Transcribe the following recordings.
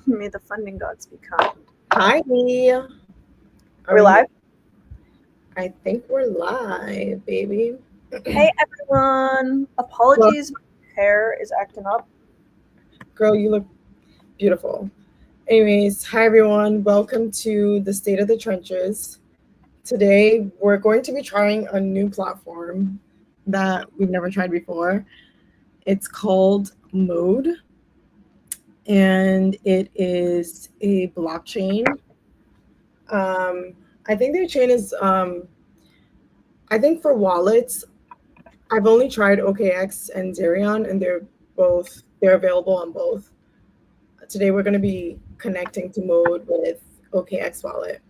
May the funding gods be kind. Hi. Are Are we we? live? I think we're live, baby. Hey everyone. Well, Apologies, my hair is acting up. girl, you look beautiful. Anyways, hi everyone. Welcome to the State of the Trenches. Today, we're going to be trying a new platform that we've never tried before. It's called Mode, and it is a blockchain. Um, I think their chain is, I think for wallets, I've only tried OKX and Zerion, and they're available on both. Today we're going to be connecting to Mode with OKX Wallet.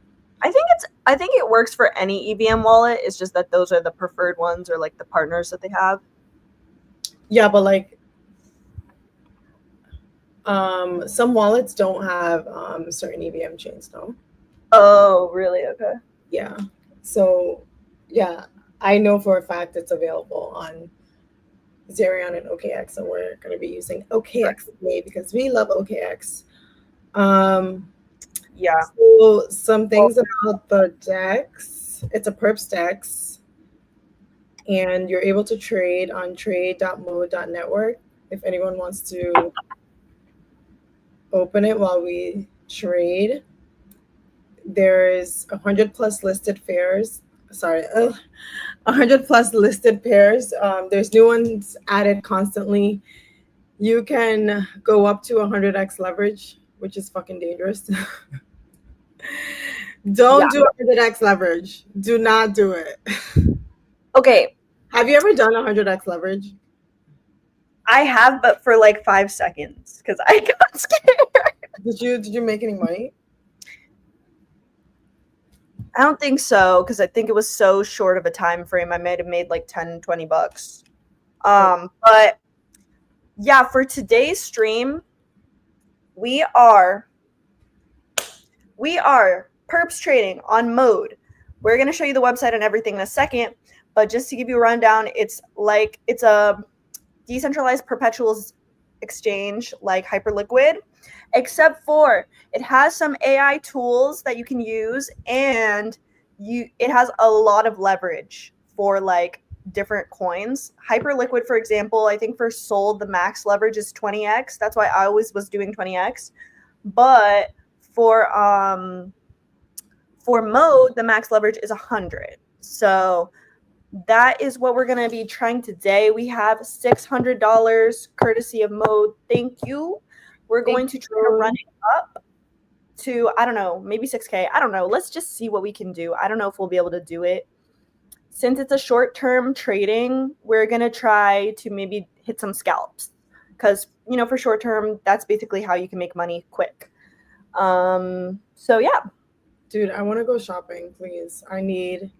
I think it works for any EVM wallet. It's just that those are the preferred ones or like the partners that they have. Yeah, but like some wallets don't have certain EVM chains, no? Oh, really? Okay. Yeah. So yeah, I know for a fact it's available on Zerion and OKX, and we're going to be using OKX today because we love OKX. Um, Yeah. so some Well, things about the DEX. It's a perps DEX, and you're able to trade on trade.mode.network. If anyone wants to open it while we trade, there's 100 plus listed pairs. Sorry, 100 plus listed pairs. There's new ones added constantly. You can go up to 100x leverage, which is fucking dangerous. yeah. Don't do 100x leverage. Do not do it. Okay. Have you ever done 100x leverage? I have, but for like 5 seconds because I got scared. Did you make any money? I don't think so because I think it was so short of a time frame. I might have made like 10, $20. But yeah, for today's stream, we are perps trading on Mode. We're going to show you the website and everything in a second, but just to give you a rundown, it's a decentralized perpetuals exchange like Hyperliquid, except for it has some AI tools that you can use, and it has a lot of leverage for like different coins. Hyperliquid, for example, I think for Sol the max leverage is 20x. That's why I always was doing 20x. But for Mode, the max leverage is 100. So that is what we're going to be trying today. We have $600 courtesy of Mode. Thank you. We're going to try to run it up to, I don't know, maybe 6K. I don't know. Let's just see what we can do. I don't know if we'll be able to do it. Since it's a short-term trading, we're going to try to maybe hit some scalps because, for short-term, that's basically how you can make money quick. So yeah. Dude, I want to go shopping, please. I need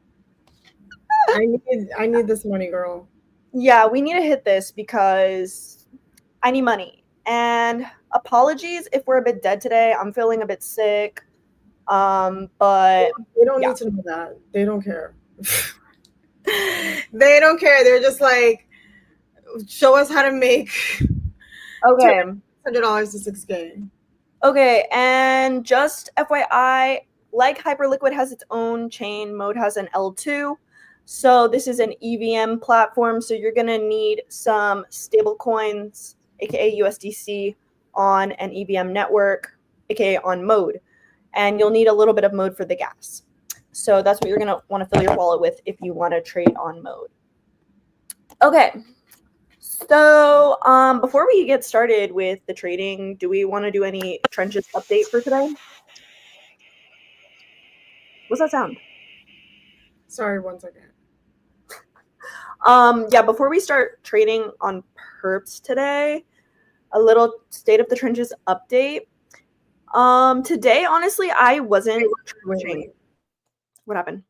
this money, girl. Yeah, we need to hit this because I need money. And apologies if we're a bit dead today. I'm feeling a bit sick. But They don't yeah. need to know that. They don't care. They don't care. They're just like, show us how to make Okay. $200 to 6K. Okay, and just FYI, like Hyperliquid has its own chain, Mode has an L2. So this is an EVM platform. So you're gonna need some stable coins, aka USDC, on an EVM network, aka on Mode. And you'll need a little bit of Mode for the gas. So that's what you're gonna want to fill your wallet with if you want to trade on Mode. Okay. So before we get started with the trading, do we want to do any trenches update for today? What's that sound? Sorry, 1 second. Yeah, before we start trading on perps today, a little state of the trenches update. Today, honestly, I wasn't trenching. What happened?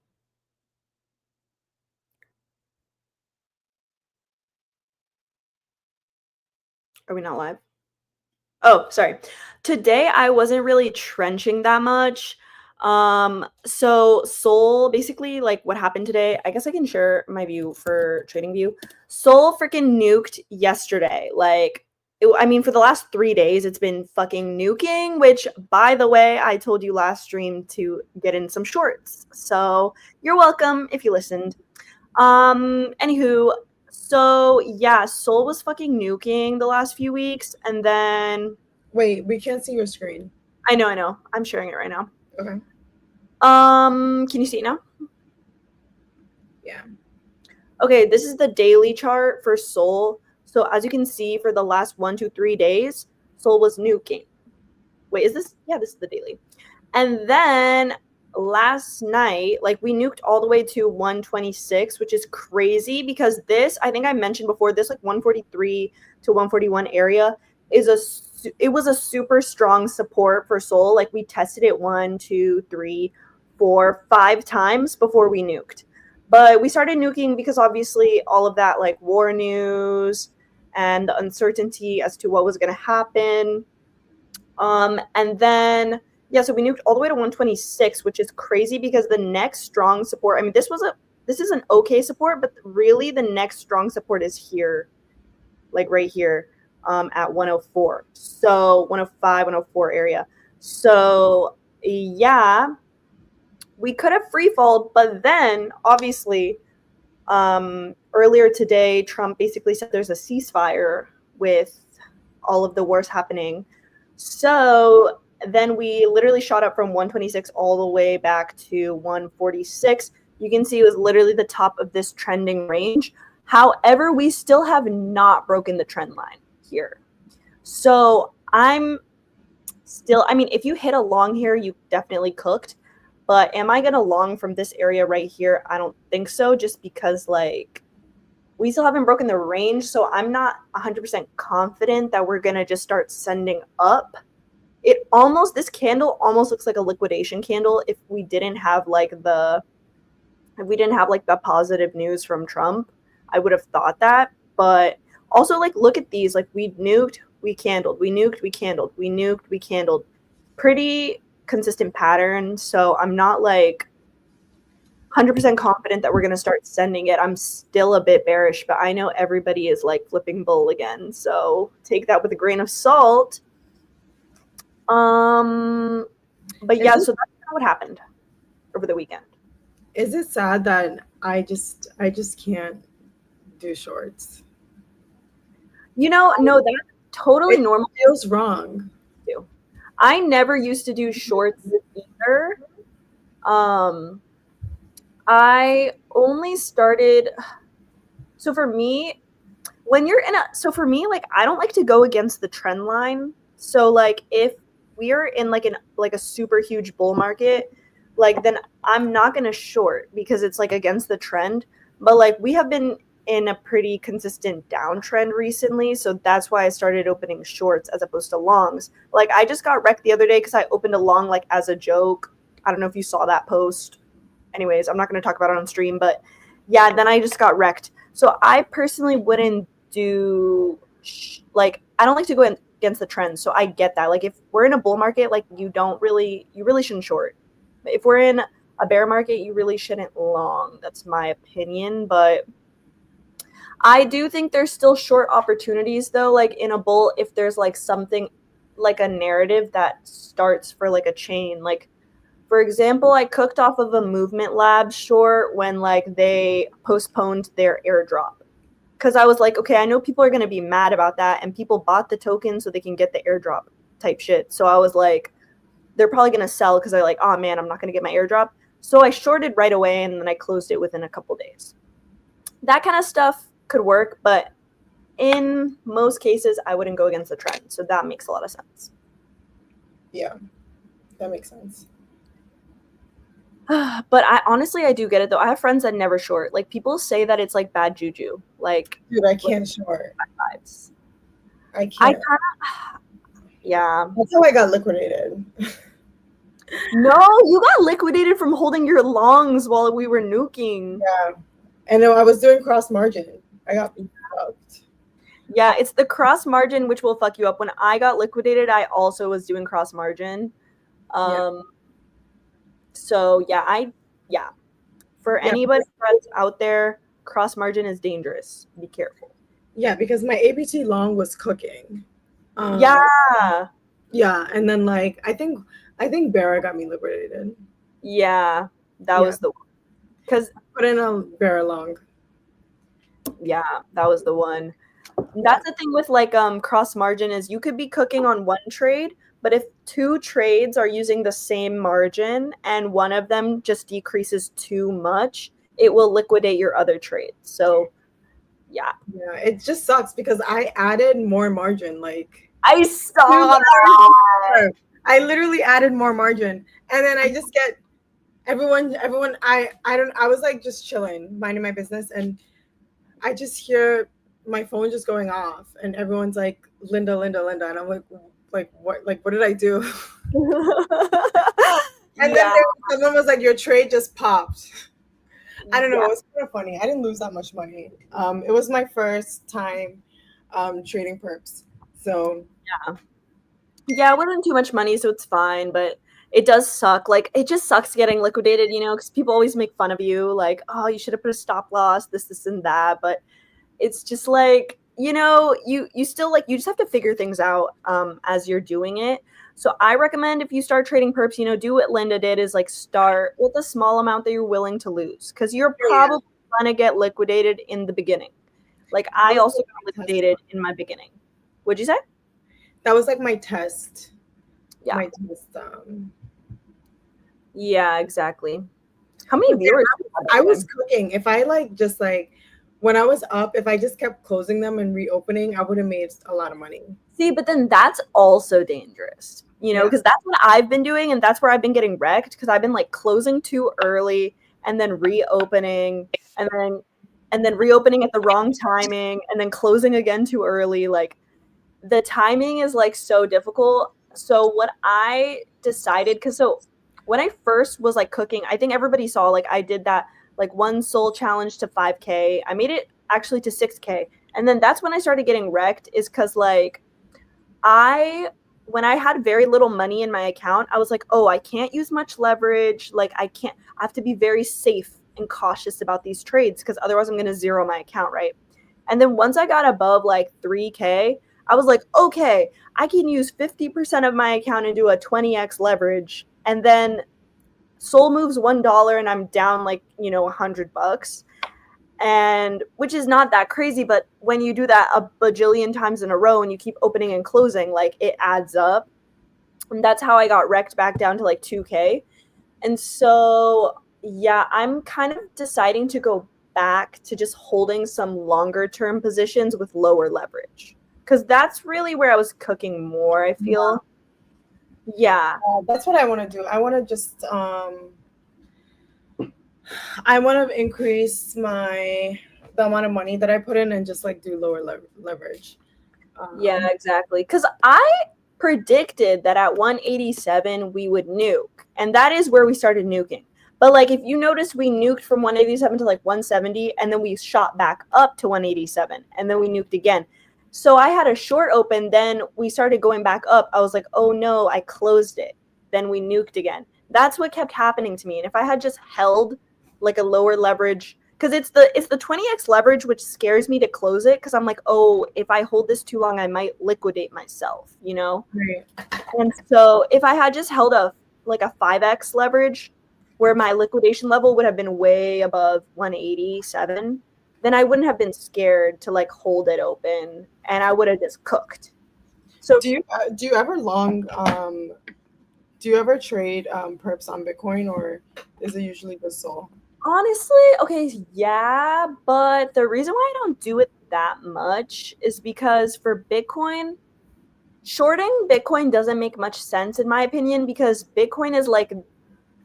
Are we not live? Oh, sorry. Today I wasn't really trenching that much. So Sol, basically, like what happened today, I guess I can share my view for trading view. Sol freaking nuked yesterday. Like I mean, for the last 3 days, it's been fucking nuking, which, by the way, I told you last stream to get in some shorts. So you're welcome if you listened. Anywho, so yeah, Seoul was fucking nuking the last few weeks, and then Wait, we can't see your screen. I know. I'm sharing it right now. Okay. Can you see it now? Yeah. Okay, this is the daily chart for Seoul. So as you can see, for the last 1, 2, 3 days, Seoul was nuking. Wait, is this? Yeah, this is the daily. And then last night, like we nuked all the way to 126, which is crazy because this, I think I mentioned before, this like 143 to 141 area it was a super strong support for Seoul. Like we tested it 1, 2, 3, 4, 5 times before we nuked. But we started nuking because obviously all of that like war news and the uncertainty as to what was going to happen. And then yeah, so we nuked all the way to 126, which is crazy because the next strong support, I mean, this is an okay support, but really the next strong support is here, like right here, at 104. So 105, 104 area. So yeah, we could have free falled, but then obviously earlier today, Trump basically said there's a ceasefire with all of the wars happening. So then we literally shot up from 126 all the way back to 146. You can see it was literally the top of this trending range. However, we still have not broken the trend line here. So I'm still, I mean, if you hit a long here, you definitely cooked. But am I going to long from this area right here? I don't think so, just because, like, we still haven't broken the range, so I'm not 100% confident that we're going to just start sending up. This candle almost looks like a liquidation candle if we didn't have, like, the positive news from Trump. I would have thought that. But also, like, look at these. Like, we nuked, we candled. We nuked, we candled. We nuked, we candled. Pretty consistent pattern, so I'm not like 100% confident that we're going to start sending it. I'm still a bit bearish, but I know everybody is like flipping bull again, so take that with a grain of salt. But yeah, so that's what happened over the weekend. Is it sad that I just can't do shorts? No, that's totally normal. It feels wrong. I never used to do shorts either. I only started. So for me, like I don't like to go against the trend line. So like if we are in like a super huge bull market, like then I'm not gonna short because it's like against the trend. But like we have been in a pretty consistent downtrend recently, so that's why I started opening shorts as opposed to longs. Like I just got wrecked the other day because I opened a long like as a joke. I don't know if you saw that post. Anyways, I'm not going to talk about it on stream, but yeah, then I just got wrecked. So I personally wouldn't do like I don't like to go against the trend. So I get that. Like if we're in a bull market, like you really shouldn't short. If we're in a bear market, you really shouldn't long. That's my opinion, but I do think there's still short opportunities though, like in a bull, if there's like something like a narrative that starts for like a chain. Like for example, I cooked off of a Movement Labs short when like they postponed their airdrop. Because I was like, okay, I know people are going to be mad about that, and people bought the token so they can get the airdrop type shit. So I was like, they're probably going to sell because they're like, oh man, I'm not going to get my airdrop. So I shorted right away and then I closed it within a couple days. That kind of stuff could work, but in most cases, I wouldn't go against the trend. So that makes a lot of sense. Yeah, that makes sense. But I do get it though. I have friends that never short. Like people say that it's like bad juju. Like dude, I can't short. Vibes. I can't. Yeah. That's how I got liquidated. No, you got liquidated from holding your longs while we were nuking. Yeah. And I was doing cross margin. I got fucked. Yeah, it's the cross margin which will fuck you up. When I got liquidated, I also was doing cross margin. So yeah, for anybody that's out there, cross margin is dangerous. Be careful. Yeah, because my ABT long was cooking. Um, Yeah. yeah, and then like I think Barra got me liquidated. Yeah. That Yeah, was the because put in a Barra long. yeah, that was the one. Yeah, That's the thing with like cross margin is you could be cooking on one trade, but if two trades are using the same margin and one of them just decreases too much, it will liquidate your other trade. So, yeah. yeah, it just sucks because I added more margin. Like I two saw hours that. before, I literally added more margin, and then I just get everyone. I don't. I was like just chilling, minding my business, and I just hear my phone just going off, and everyone's like, "Linda, Linda, Linda," and I'm like what? Like what did I do? And then Yeah, someone was like, "Your trade just popped." I don't know. yeah, It was kind of funny. I didn't lose that much money. It was my first time trading perps, so yeah. Yeah, it wasn't too much money, so it's fine, but it does suck. Like, it just sucks getting liquidated, because people always make fun of you, like, oh, you should have put a stop loss, this, and that. But it's just like, you still like you just have to figure things out as you're doing it. So I recommend if you start trading perps, do what Linda did is like start with a small amount that you're willing to lose because you're yeah, probably gonna get liquidated in the beginning. Like that I was also like got my test. liquidated in my beginning. What'd you say? That was like my test. Yeah. My test. Yeah, exactly. How many But yeah, viewers do you have, by I the was way? cooking. If I like just like when I was up, if I just kept closing them and reopening, I would have made a lot of money. See, but then that's also dangerous, Yeah. because that's what I've been doing and that's where I've been getting wrecked because I've been like closing too early and then reopening and then reopening at the wrong timing and then closing again too early. Like the timing is like so difficult. So what I decided cuz so when I first was like cooking, I think everybody saw like I did that like one soul challenge to 5k. I made it actually to 6k. And then that's when I started getting wrecked is cuz like I when I had very little money in my account, I was like, "Oh, I can't use much leverage. Like I have to be very safe and cautious about these trades because otherwise I'm going to zero my account, right?" And then once I got above like 3k, I was like, "Okay, I can use 50% of my account and do a 20x leverage." And then Soul moves $1 and I'm down like, $100 and which is not that crazy, but when you do that a bajillion times in a row and you keep opening and closing, like it adds up. And that's how I got wrecked back down to like 2k. And so yeah, I'm kind of deciding to go back to just holding some longer term positions with lower leverage because that's really where I was cooking more, I Yeah. feel. Yeah. That's what I want to do. I want to just I want to increase the amount of money that I put in and just like do lower leverage. Yeah, Um, exactly. Because I predicted that at 187 we would nuke, and that is where we started nuking. But like, if you notice, we nuked from 187 to like 170, and then we shot back up to 187, and then we nuked again. So I had a short open, then we started going back up. I was like, oh no, I closed it. Then we nuked again. That's what kept happening to me. And if I had just held like a lower leverage because it's the 20x leverage which scares me to close it because I'm like, oh, if I hold this too long I might liquidate myself. right. And so if I had just held a 5x leverage where my liquidation level would have been way above 187, then I wouldn't have been scared to like hold it open and I would have just cooked. So Do you ever do you ever trade perps on Bitcoin, or is it usually just Sol? honestly, okay, yeah, but the reason why I don't do it that much is because for Bitcoin, shorting Bitcoin doesn't make much sense in my opinion because Bitcoin is like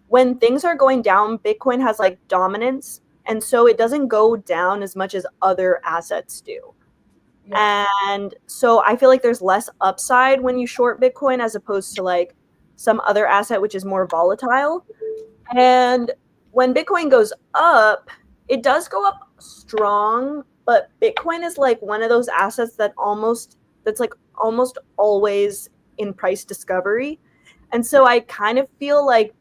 when things are going down, Bitcoin has like dominance and so it doesn't go down as much as other assets do. Yeah. And so I feel like there's less upside when you short Bitcoin as opposed to like some other asset which is more volatile. And when Bitcoin goes up, it does go up strong, but Bitcoin is like one of those assets that's like almost always in price discovery. And so I feel like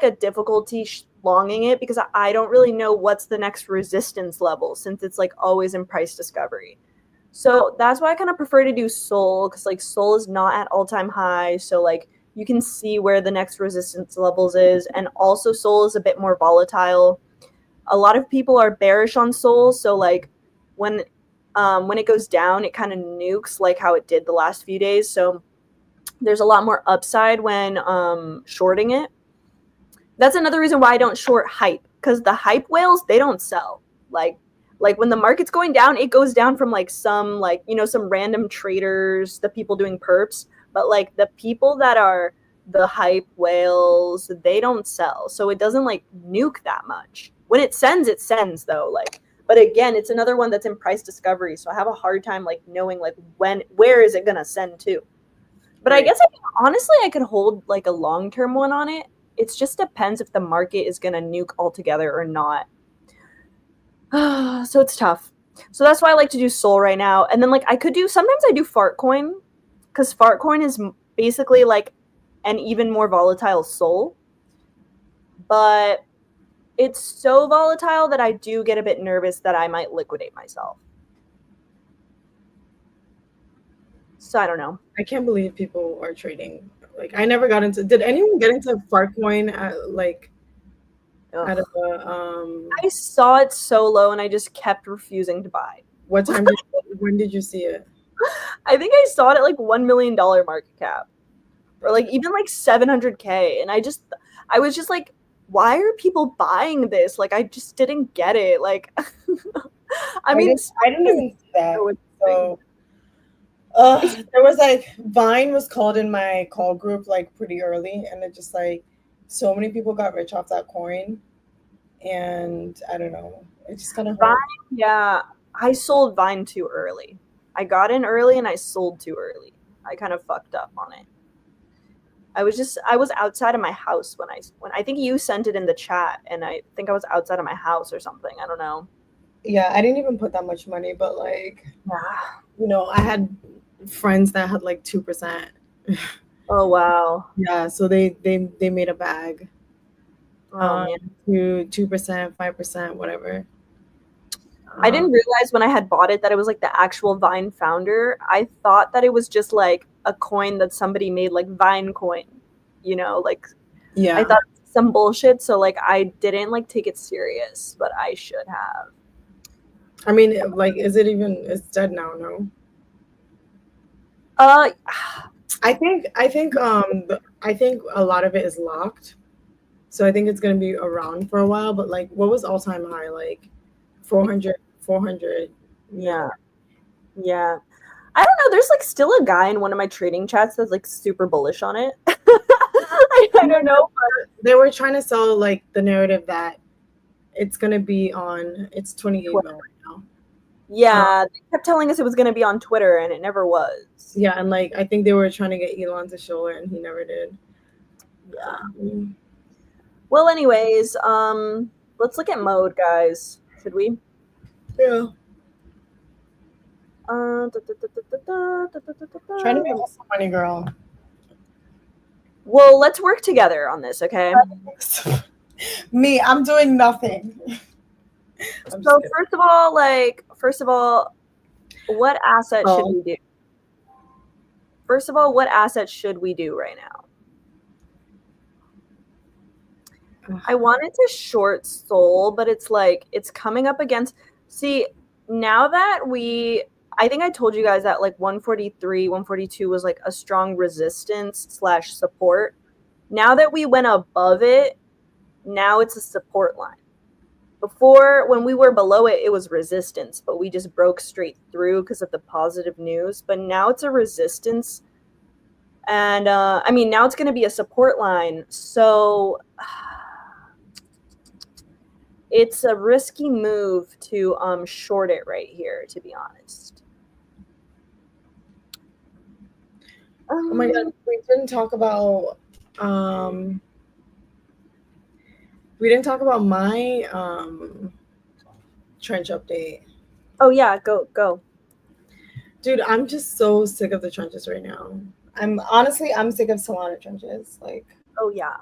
a difficulty longing it because I don't really know what's the next resistance level since it's like always in price discovery. So that's why I kind of prefer to do Sol, because like Sol is not at all-time high, so like you can see where the next resistance levels is, and also Sol is a bit more volatile. A lot of people are bearish on Sol, so like when it goes down, it kind of nukes like how it did the last few days. So there's a lot more upside when shorting it. That's another reason why I don't short hype, because the hype whales, they don't sell. Like when the market's going down, it goes down from like some like, you know, some random traders, the people doing perps, but like the people that are the hype whales, they don't sell. So it doesn't like nuke that much. When it sends though. Like, but again, it's another one that's in price discovery, so I have a hard time like knowing like where is it gonna send to. But right. I guess honestly I could hold like a long-term one on it. It just depends if the market is gonna nuke altogether or not. So it's tough. So that's why I like to do Sol right now. And then like sometimes I do Fartcoin, because Fartcoin is basically like an even more volatile Sol. But it's so volatile that I do get a bit nervous that I might liquidate myself. So I don't know. I can't believe people are trading. Like I never got into. Did anyone get into Fartcoin at like? Out of I saw it so low and I just kept refusing to buy. What time? When did you see it? I think I saw it at like $1 million market cap, or like even like 700K, and I was just like, why are people buying this? Like I just didn't get it. Like, I mean, I didn't even see that. So, there was like Vine was called in my call group like pretty early, and it just like. So many people got rich off that coin, and I don't know. It just kind of Vine. Yeah, I sold Vine too early. I got in early and I sold too early. I kind of fucked up on it. I was outside of my house when I think you sent it in the chat, and I think I was outside of my house or something. I don't know. Yeah, I didn't even put that much money, but like, you know, I had friends that had like 2%. Oh wow! Yeah, so they made a bag. Oh, to 2%, 5%, whatever. I didn't realize when I had bought it that it was like the actual Vine founder. I thought that it was just like a coin that somebody made, like Vine coin, you know, like yeah. I thought it was some bullshit. So like I didn't like take it serious, but I should have. I mean, like, it's dead now? No. I think a lot of it is locked, so I think it's gonna be around for a while. But like, what was all-time high? Like 400. Yeah. I don't know. There's like still a guy in one of my trading chats that's like super bullish on it. I don't know. They were trying to sell like the narrative that it's gonna be on. It's 28 mil right now. Yeah, they kept telling us it was going to be on Twitter, and it never was. Yeah, and like I think they were trying to get Elon to show it, and he never did. Yeah. Well, anyways, let's look at mode, guys. Should we? Yeah. Trying to make some money, girl. Well, let's work together on this, okay? Me, I'm doing nothing. So first of all, what asset should we do? First of all, what asset should we do right now? I wanted to short Sol, but it's like it's coming up against. See, now that I think I told you guys that like 143, 142 was like a strong resistance / support. Now that we went above it, now it's a support line. Before, when we were below it, it was resistance, but we just broke straight through because of the positive news. But now it's a resistance. And I mean, now it's going to be a support line. So it's a risky move to short it right here, to be honest. Oh my God, we didn't talk about my trench update. Oh yeah, go. Dude, I'm just so sick of the trenches right now. I'm sick of Solana trenches. Like, oh yeah.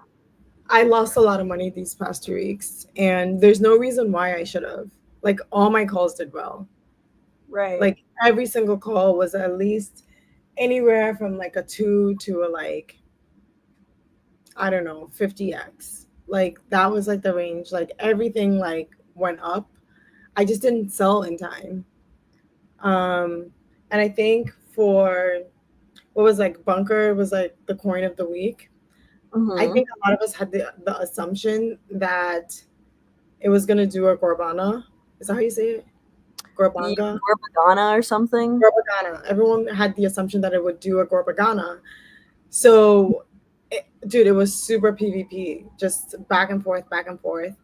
I lost a lot of money these past 2 weeks, and there's no reason why I should have. Like, all my calls did well. Right. Like every single call was at least anywhere from like a 2 to a like, I don't know, 50x. Like that was like the range. Like everything like went up. I just didn't sell in time. Um and I think for what was like bunker was like the coin of the week. I Mm-hmm. think a lot of us had the assumption that it was gonna do a Gorbana. Is that how you say it? Gorbanga? Pagana or something. Gorbagana. Everyone had the assumption that it would do a Gorbagana. So, dude, it was super PvP, just back and forth, back and forth.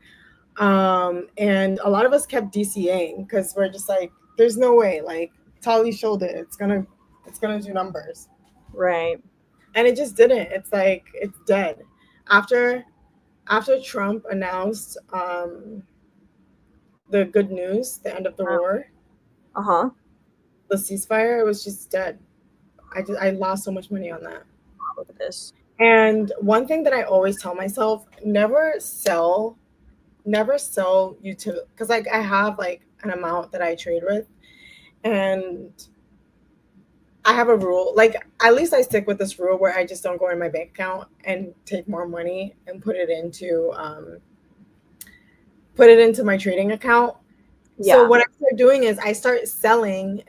And a lot of us kept DCAing because we're just like, there's no way. Like Tali showed it. It's gonna do numbers. Right. And it just didn't. It's like it's dead. After after Trump announced the good news, the end of the war, Uh-huh. the ceasefire, it was just dead. I lost so much money on that. Look at this. And one thing that I always tell myself, never sell utility, because like I have like an amount that I trade with, and I have a rule, like at least I stick with this rule where I just don't go in my bank account and take more money and put it into my trading account. So Yeah. what I start doing is I start selling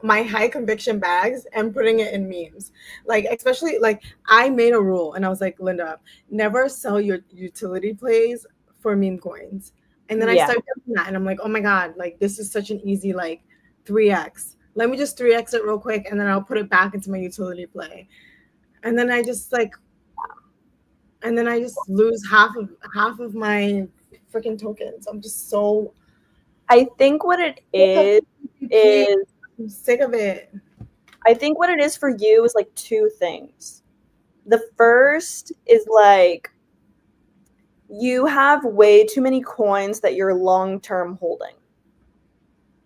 my high conviction bags and putting it in memes. Like, especially, like, I made a rule and I was like, Linda, never sell your utility plays for meme coins. And then I Yeah. started doing that and I'm like, oh my God, like, this is such an easy, like, 3x. Let me just 3x it real quick and then I'll put it back into my utility play. And then I just, like, and then I just lose half of my freaking tokens. I'm just so I think what it sick of is PvP. is I'm sick of it. I think what it is for you is like two things. The first is like you have way too many coins that you're long-term holding.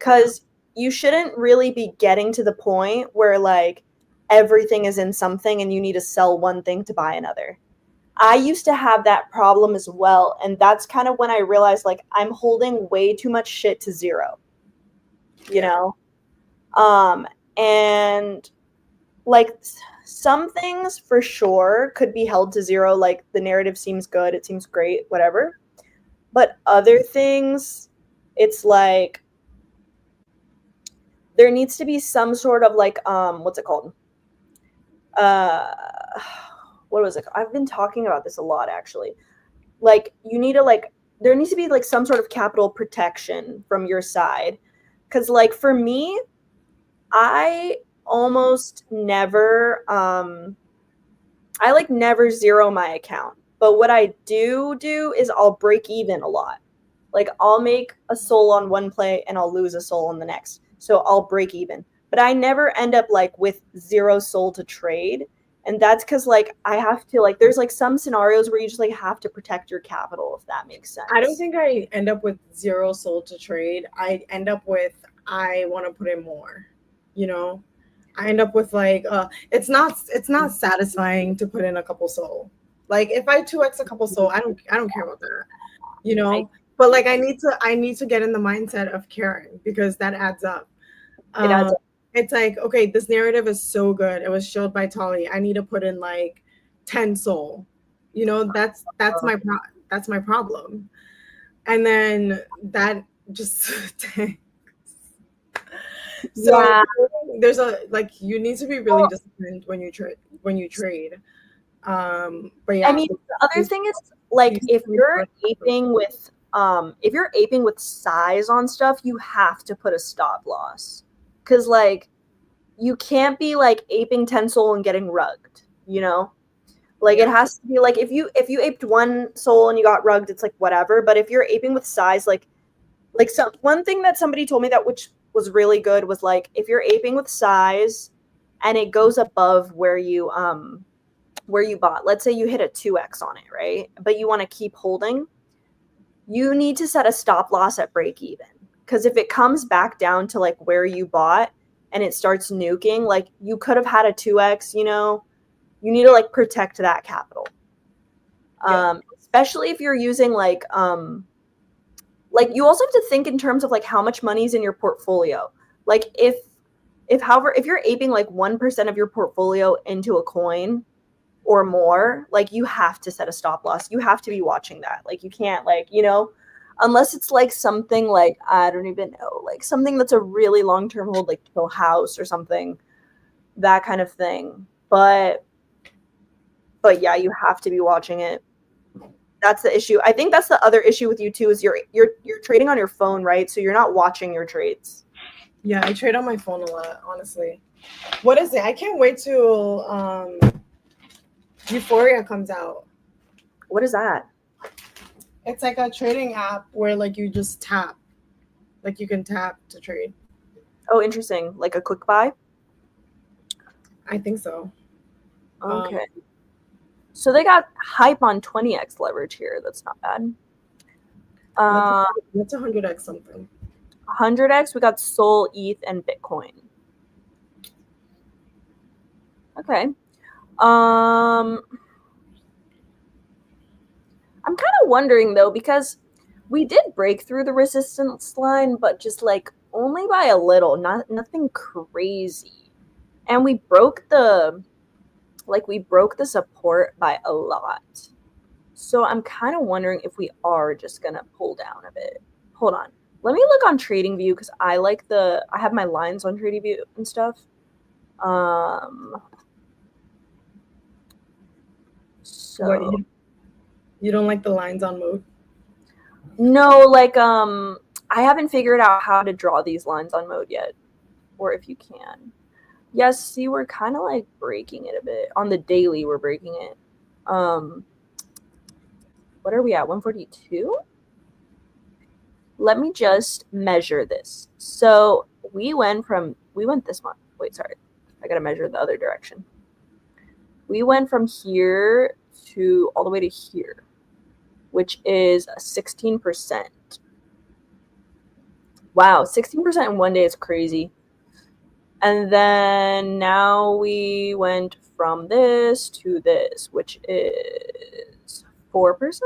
Cuz you shouldn't really be getting to the point where like everything is in something and you need to sell one thing to buy another. I used to have that problem as well, and that's kind of when I realized like I'm holding way too much shit to zero. You know? And like some things for sure could be held to zero, like the narrative seems good, it seems great, whatever. But other things, it's like there needs to be some sort of like what's it called? Uh what was it? I've been talking about this a lot actually. Like you need to like there needs to be like some sort of capital protection from your side. Cause like for me, I almost never I like never zero my account. But what I do is I'll break even a lot. Like I'll make a soul on one play and I'll lose a soul on the next. So I'll break even. But I never end up like with zero soul to trade. And that's because like I have to like there's like some scenarios where you just like have to protect your capital if that makes sense. I don't think I end up with zero soul to trade. I end up with I want to put in more. You know, I end up with like it's not satisfying to put in a couple soul. Like if I 2x a couple soul, I don't care about that. You know, but like I need to get in the mindset of caring because that adds up. It adds up. It's like, okay, this narrative is so good. It was showed by Tali. I need to put in like 10 soul. You know, that's my problem. And then that just so Yeah. there's a like you need to be really disciplined when you trade. But yeah, I mean, the other thing is like if you're aping with size on stuff, you have to put a stop loss. Cause like you can't be like aping 10 soul and getting rugged, you know? Like it has to be like if you aped one soul and you got rugged, it's like whatever. But if you're aping with size, like some one thing that somebody told me that which was really good was like if you're aping with size and it goes above where you bought, let's say you hit a 2x on it, right? But you want to keep holding, you need to set a stop loss at break even. Because if it comes back down to like where you bought and it starts nuking, like you could have had a 2x, you know, you need to like protect that capital. Especially if you're using like like you also have to think in terms of like how much money is in your portfolio. Like if you're aping like 1% of your portfolio into a coin or more, like you have to set a stop loss. You have to be watching that. Like you can't like, unless it's like something like, I don't even know, like something that's a really long-term hold, like Chill House or something, that kind of thing. But yeah, you have to be watching it. That's the issue. I think that's the other issue with you too, is you're trading on your phone, right? So you're not watching your trades. Yeah, I trade on my phone a lot, honestly. What is it? I can't wait till Euphoria comes out. What is that? It's like a trading app where like you just tap. Like you can tap to trade. Oh, interesting. Like a quick buy? I think so. Okay. So they got hype on 20x leverage here. That's not bad. That's 100x something. 100x, we got Sol, ETH, and Bitcoin. Okay. I'm kind of wondering though, because we did break through the resistance line, but just like only by a little, nothing crazy. And we broke the support by a lot. So I'm kind of wondering if we are just gonna pull down a bit. Hold on. Let me look on TradingView because I have my lines on TradingView and stuff. So What, you don't like the lines on mode? no, like I haven't figured out how to draw these lines on mode yet, or if you can. Yes, see, we're kind of like breaking it a bit on the daily. We're breaking it. What are we at? 142. Let me just measure this. So we went this month. Wait, sorry. I got to measure the other direction. We went from here to all the way to here, which is 16%. Wow, 16% in one day is crazy. And then now we went from this to this, which is 4%,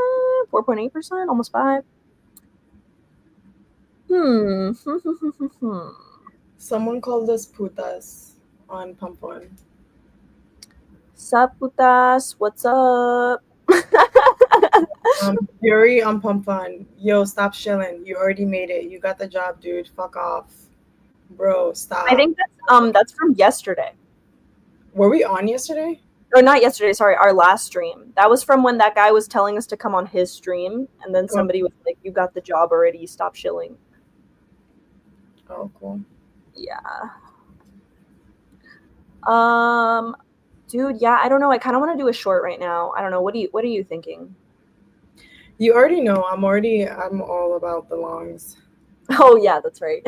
4.8%, almost 5. Someone called us putas on Pump One. Sup, putas? What's up? Fury on Pump One. Yo, stop shilling. You already made it. You got the job, dude. Fuck off. Bro, stop. I think that's from yesterday. Were we on yesterday? Or not yesterday, sorry, our last stream. That was from when that guy was telling us to come on his stream, and then somebody was like, you got the job already, stop shilling. Oh, cool. Yeah. Dude, yeah, I don't know. I kind of want to do a short right now. I don't know. What are you thinking? You already know. I'm all about the longs. Oh yeah, that's right.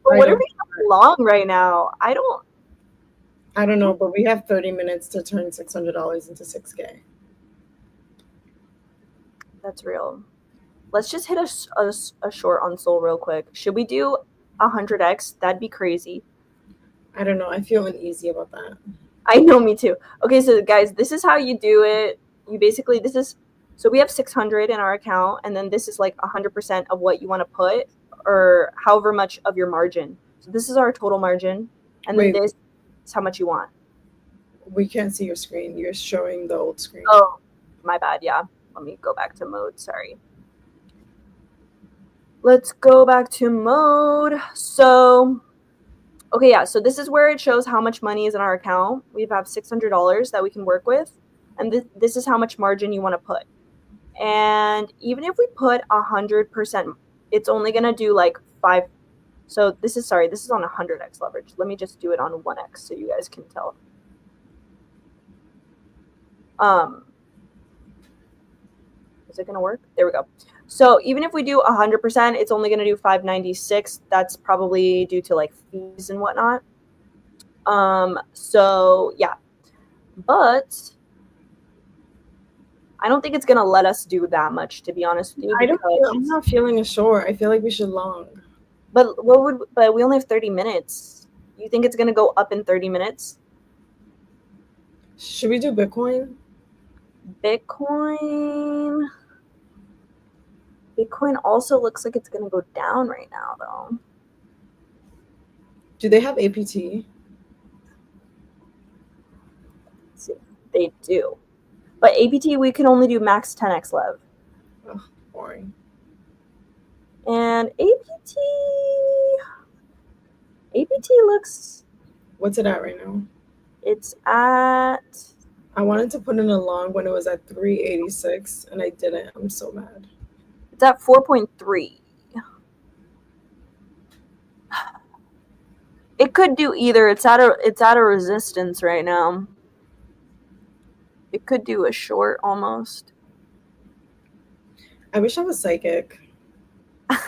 But what are we long right now? I don't know, but we have 30 minutes to turn $600 into 6K. That's real. Let's just hit a short on Sol real quick. Should we do 100x? That'd be crazy. I don't know. I feel uneasy about that. I know, me too. Okay, so guys, this is how you do it. You basically, so we have 600 in our account, and then this is like 100% of what you want to put, or however much of your margin. So this is our total margin, and then this is how much you want. We can't see your screen. You're showing the old screen. Oh, my bad. Yeah. Let me go back to mode. Sorry. Let's go back to mode. So, okay, yeah. So this is where it shows how much money is in our account. We have $600 that we can work with, and this is how much margin you want to put. And even if we put 100%, it's only gonna do like 5. So this is on 100x leverage. Let me just do it on 1x so you guys can tell. Is it gonna work? There we go. So even if we do 100%, it's only gonna do 596. That's probably due to like fees and whatnot. So yeah, but I don't think it's gonna let us do that much, to be honest with you. I'm not feeling a short. I feel like we should long. But we only have 30 minutes. You think it's gonna go up in 30 minutes? Should we do Bitcoin? Bitcoin. Bitcoin also looks like it's going to go down right now, though. Do they have APT? Let's see. They do. But APT, we can only do max 10x lev. Ugh, boring. And APT looks, What's it at right now? it's at, I wanted to put in a long when it was at 386 and I didn't. I'm so mad. it's at 4.3. It could do either. It's at a resistance right now. It could do a short almost. I wish I was psychic. I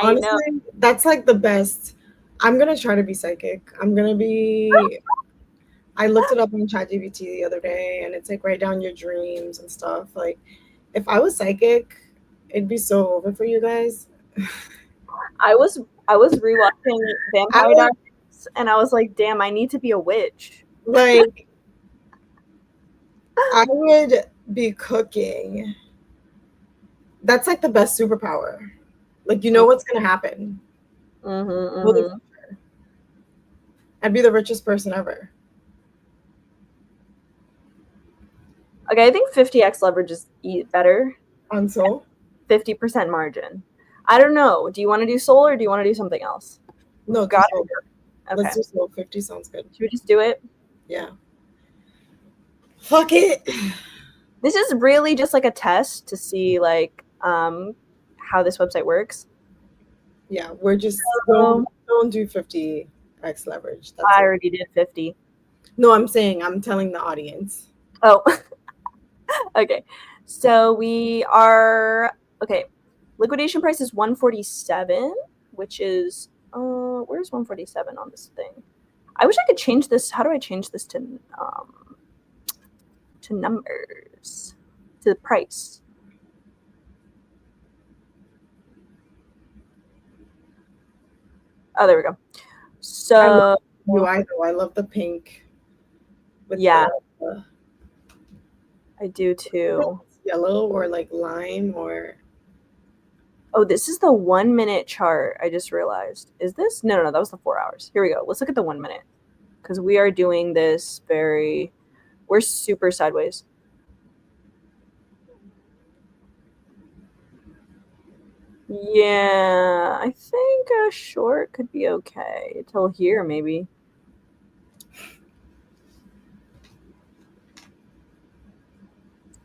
Honestly, know. that's like the best. I'm gonna try to be psychic. I looked it up on ChatGPT the other day and it's like write down your dreams and stuff. Like if I was psychic, it'd be so over for you guys. I was rewatching I Vampire would, Diaries and I was like, damn, I need to be a witch. like I would be cooking. That's like the best superpower. Like you know what's gonna happen. Know the future. I'd be the richest person ever. Okay, I think 50x leverage is better. On Soul? 50% margin. I don't know. Do you want to do Soul or do you want to do something else? No, Got Soul. Okay. Let's do Soul. 50 sounds good. Should we just do it? Yeah. Fuck it. This is really just like a test to see like how this website works. Yeah, we're just don't do 50x leverage. That's I already did 50. No, I'm telling the audience. Oh. Okay. So we are okay. Liquidation price is 147, which is where's 147 on this thing? I wish I could change this. How do I change this to numbers? To the price. Oh, there we go. So UI though, I love the pink. Yeah. I do too. Yellow or like lime or Oh, this is the 1 minute chart. I just realized. Is this? No, that was the 4 hours. Here we go. Let's look at the 1 minute because we are doing this we're super sideways. Yeah, I think a short could be okay till here maybe.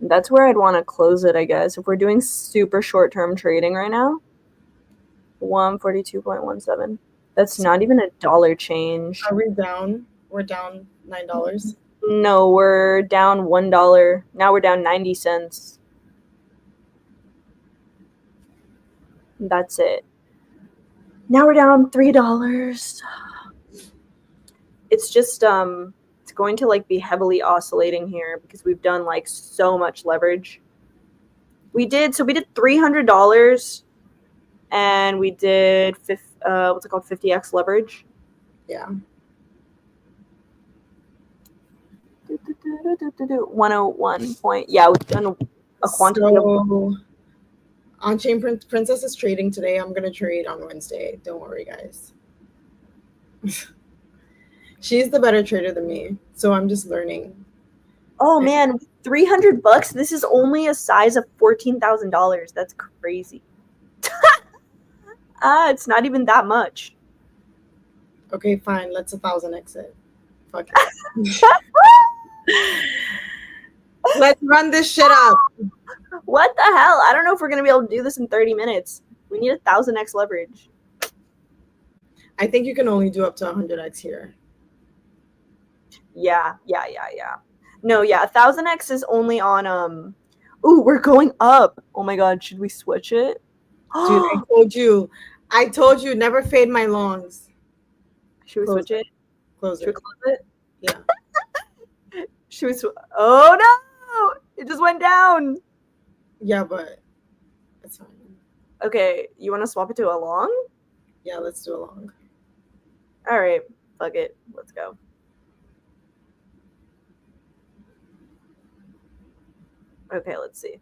That's where I'd want to close it, I guess. If we're doing super short-term trading right now, 142.17. That's not even a dollar change. Are we down? We're down $9. No, we're down $1. Now we're down 90 cents. That's it. Now we're down $3. It's just it's going to like be heavily oscillating here because we've done like so much leverage. We did $300 and we did what's it called, 50x leverage. Yeah. 101 point. Yeah, we've done a quantity of On-chain Princess is trading today. I'm gonna trade on Wednesday. Don't worry, guys. She's the better trader than me, so I'm just learning. Oh man, $300. This is only a size of $14,000. That's crazy. It's not even that much. Okay, fine. Let's 1,000 exit. Fuck it. Let's run this shit up. What the hell? I don't know if we're gonna be able to do this in 30 minutes. We need 1,000x leverage. I think you can only do up to 100x here. Yeah. No, yeah, 1,000x is only on Ooh, we're going up. Oh my god, should we switch it? Dude, I told you, never fade my longs. Should we switch it? Close it. Should we close it? Yeah. Should we Oh no! It just went down. Yeah, but it's fine. Okay, you want to swap it to a long? Yeah, let's do a long. All right, fuck it. Let's go. Okay, let's see.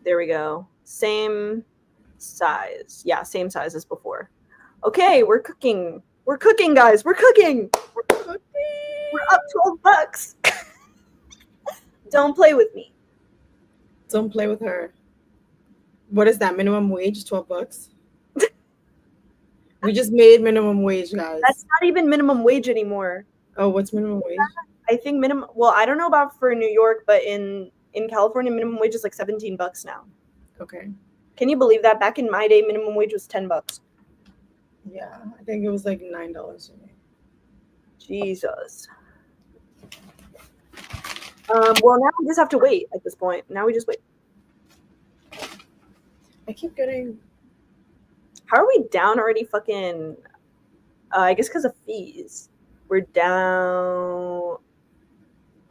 There we go. Same size. Yeah, same size as before. Okay, we're cooking. We're cooking, guys. We're cooking. We're up $12. Don't play with me. Don't play with her. What is that? Minimum wage? $12? We just made minimum wage, guys. That's not even minimum wage anymore. Oh, what's minimum wage? I think minimum. Well, I don't know about for New York, but in California, minimum wage is like $17 now. Okay. Can you believe that? Back in my day, minimum wage was $10. Yeah, I think it was like $9 for me. Jesus. Well, now we just have to wait at this point. Now we just wait. I keep getting. How are we down already? Fucking. I guess because of fees. We're down.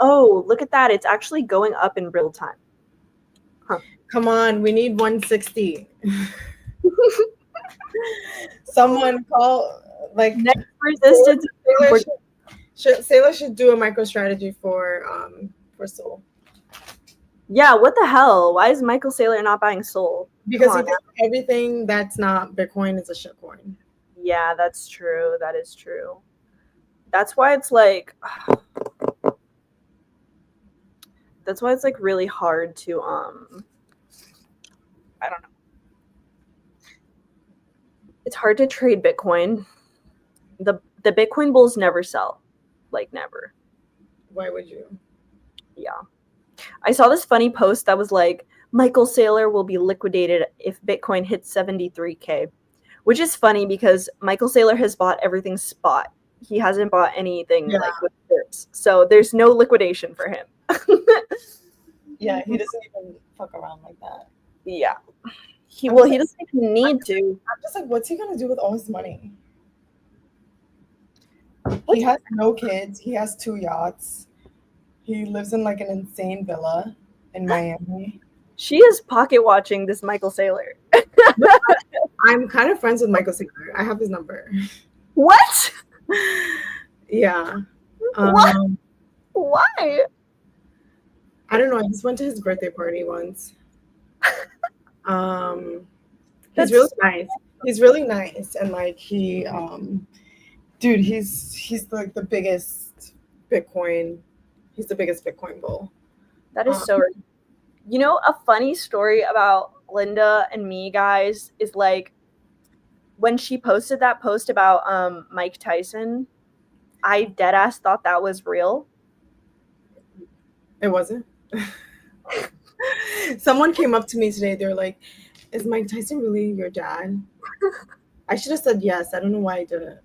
Oh, look at that. It's actually going up in real time. Huh. Come on, we need 160. Someone call like Next resistance. Sailor should do a MicroStrategy for Soul. Yeah, what the hell? Why is Michael Saylor not buying Soul? Because he thinks everything that's not Bitcoin is a shitcoin. Yeah, that's true. That is true. That's why it's like really hard to I don't know. It's hard to trade Bitcoin. The Bitcoin bulls never sell. Like never. Why would you? Yeah. I saw this funny post that was like, Michael Saylor will be liquidated if Bitcoin hits 73K, which is funny because Michael Saylor has bought everything spot. He hasn't bought anything like with dips. So there's no liquidation for him. Yeah, he doesn't even fuck around like that. Yeah. He doesn't even need to. I'm just like, what's he gonna do with all his money? He has no kids. He has 2 yachts. He lives in like an insane villa in Miami. She is pocket watching this Michael Saylor. I'm kind of friends with Michael Saylor. I have his number. What? Yeah. What? Why? I don't know. I just went to his birthday party once. He's really nice. He's really nice, and like he, dude, he's like the biggest Bitcoin. He's the biggest Bitcoin bull. That is so. You know, a funny story about Linda and me, guys, is like when she posted that post about Mike Tyson, I deadass thought that was real. It wasn't. Someone came up to me today. They were like, "Is Mike Tyson really your dad?" I should have said yes. I don't know why I didn't.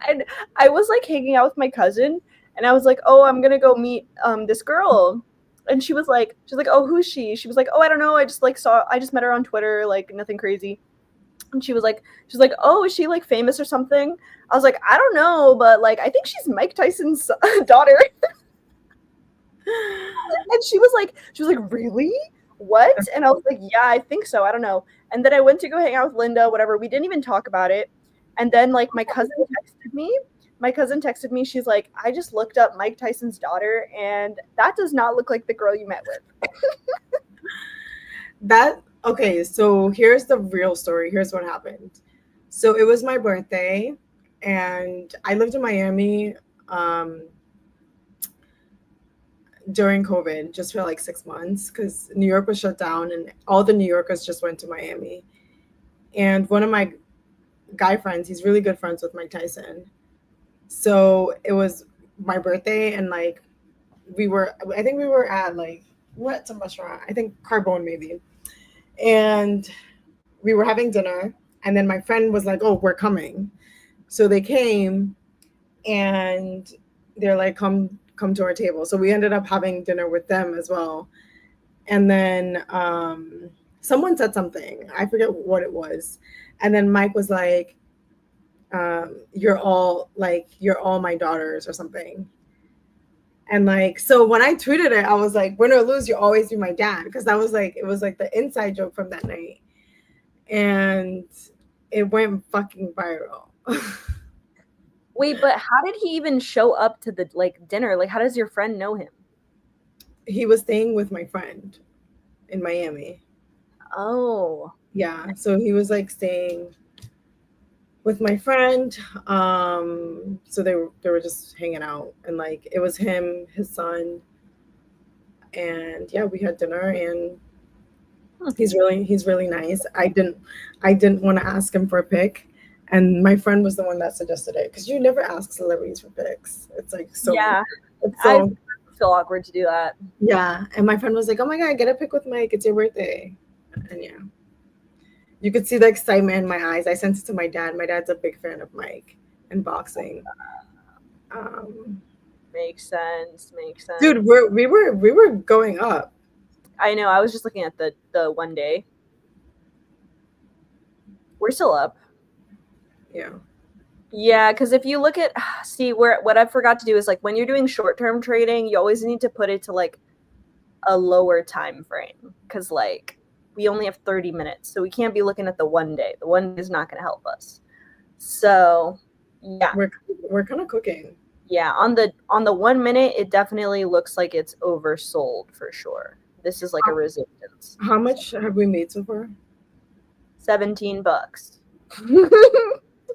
And I was like hanging out with my cousin, and I was like, "Oh, I'm gonna go meet this girl." And she was like, "Oh, who's she?" She was like, "Oh, I don't know. I just met her on Twitter, like nothing crazy." And she was like, "Oh, is she like famous or something?" I was like, "I don't know, but like I think she's Mike Tyson's daughter." And she was like, "Really? What?" And I was like, "Yeah, I think so. I don't know." And then I went to go hang out with Linda, whatever. We didn't even talk about it. And then like my cousin texted me. She's like, "I just looked up Mike Tyson's daughter, and that does not look like the girl you met with." Okay, so here's the real story. Here's what happened. So it was my birthday, and I lived in Miami during COVID, just for like 6 months, because New York was shut down, and all the New Yorkers just went to Miami. And one of my guy friends, he's really good friends with Mike Tyson. So it was my birthday, and like I think we were at like, we at some restaurant, I think Carbone maybe. And we were having dinner, and then my friend was like, "Oh, we're coming." So they came, and they're like, come to our table. So we ended up having dinner with them as well. And then someone said something, I forget what it was. And then Mike was like, you're all my daughters or something. And like, so when I tweeted it, I was like, win or lose, you'll always be my dad. Because that was like, it was like the inside joke from that night. And it went fucking viral. Wait, but how did he even show up to the like dinner? Like, how does your friend know him? He was staying with my friend in Miami. Oh. Yeah, so he was like staying with my friend. So they were just hanging out, and like it was him, his son, and yeah, we had dinner, and he's really nice. I didn't want to ask him for a pic, and my friend was the one that suggested it because you never ask celebrities for pics. It's like so weird. Yeah. It's I so feel awkward to do that. yeah. And my friend was like, "Oh my god, get a pic with Mike. It's your birthday." And yeah, you could see the excitement in my eyes. I sent it to my dad. My dad's a big fan of Mike and boxing. Um, Makes sense. Makes sense. dude, we were going up. I know. I was just looking at the one day. We're still up. Yeah. Yeah, because if you look at what I forgot to do is like when you're doing short-term trading, you always need to put it to like a lower time frame because like we only have 30 minutes, so we can't be looking at the one day. The one day is not going to help us. So yeah, We're kind of cooking. yeah. On the 1 minute, it definitely looks like it's oversold for sure. This is like a resistance. How much have we made so far? $17.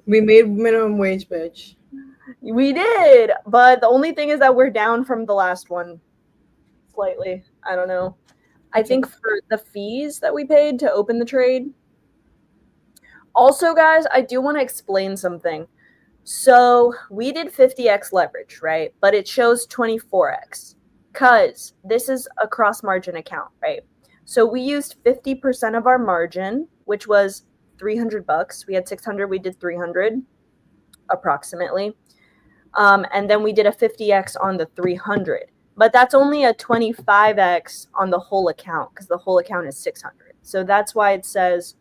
We made minimum wage, bitch. We did, but the only thing is that we're down from the last one slightly. I don't know. I think for the fees that we paid to open the trade. Also, guys, I do want to explain something. So we did 50x leverage, right? But it shows 24x because this is a cross margin account, right? So we used 50% of our margin, which was $300. We had 600, we did 300 approximately. And then we did a 50x on the 300. But that's only a 25x on the whole account because the whole account is 600. So that's why it says